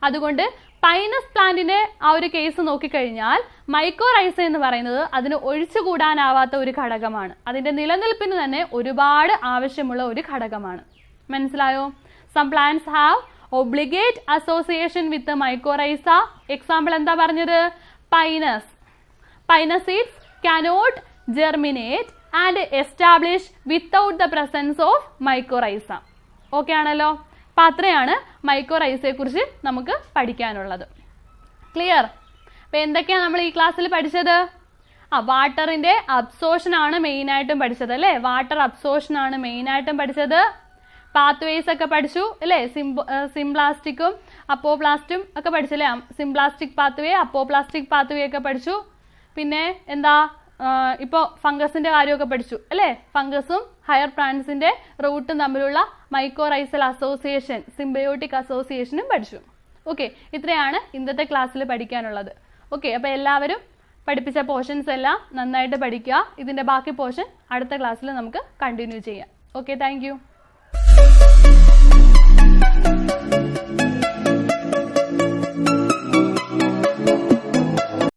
അതുകൊണ്ട് പൈനസ് പ്ലാന്റിന്റെ ആ ഒരു കേസ് നോക്കിക്കഴിഞ്ഞാൽ മൈക്കോറൈസ എന്ന് പറയുന്നത് അതിന് ഒഴിച്ചുകൂടാനാവാത്ത ഒരു ഘടകമാണ്. അതിന്റെ നിലനിൽപ്പിന് തന്നെ ഒരുപാട് ആവശ്യമുള്ള ഒരു ഘടകമാണ്. മനസ്സിലായോ? Some plants have obligate association with mycorrhiza. Example എന്താ പറഞ്ഞത്? Pinus seeds cannot germinate and establish without the presence of mycorrhiza. Okay ആണല്ലോ. അപ്പം അത്രയാണ് മൈക്കോറൈസയെ കുറിച്ച് നമുക്ക് പഠിക്കാനുള്ളത്. ക്ലിയർ? അപ്പം എന്തൊക്കെയാണ് നമ്മൾ ഈ ക്ലാസ്സിൽ പഠിച്ചത്? വാട്ടറിന്റെ അബ്സോർഷൻ ആണ് മെയിനായിട്ടും പഠിച്ചത് അല്ലേ? വാട്ടർ അബ്സോർഷൻ ആണ് മെയിനായിട്ടും പഠിച്ചത്. പാത്വേസ് ഒക്കെ പഠിച്ചു അല്ലേ? സിംപ്ലാസ്റ്റിക്കും അപ്പോപ്ലാസ്റ്റും ഒക്കെ പഠിച്ചല്ലേ? സിംപ്ലാസ്റ്റിക് പാത്വേ, അപ്പോപ്ലാസ്റ്റിക് പാത്വേ ഒക്കെ പഠിച്ചു. പിന്നെ എന്താ, ഇപ്പോൾ ഫംഗസിന്റെ കാര്യമൊക്കെ പഠിച്ചു അല്ലേ? ഫംഗസും ഹയർ പ്ലാന്റ്സിന്റെ റൂട്ടും തമ്മിലുള്ള മൈക്കോറൈസൽ അസോസിയേഷൻ, സിംബയോട്ടിക് അസോസിയേഷനും പഠിച്ചു. ഓക്കെ, ഇത്രയാണ് ഇന്നത്തെ ക്ലാസ്സിൽ പഠിക്കാനുള്ളത്. ഓക്കെ, അപ്പോൾ എല്ലാവരും പഠിപ്പിച്ച പോർഷൻസ് എല്ലാം നന്നായിട്ട് പഠിക്കുക. ഇതിൻ്റെ ബാക്കി പോർഷൻ അടുത്ത ക്ലാസ്സിൽ നമുക്ക് കണ്ടിന്യൂ ചെയ്യാം. Okay, thank you.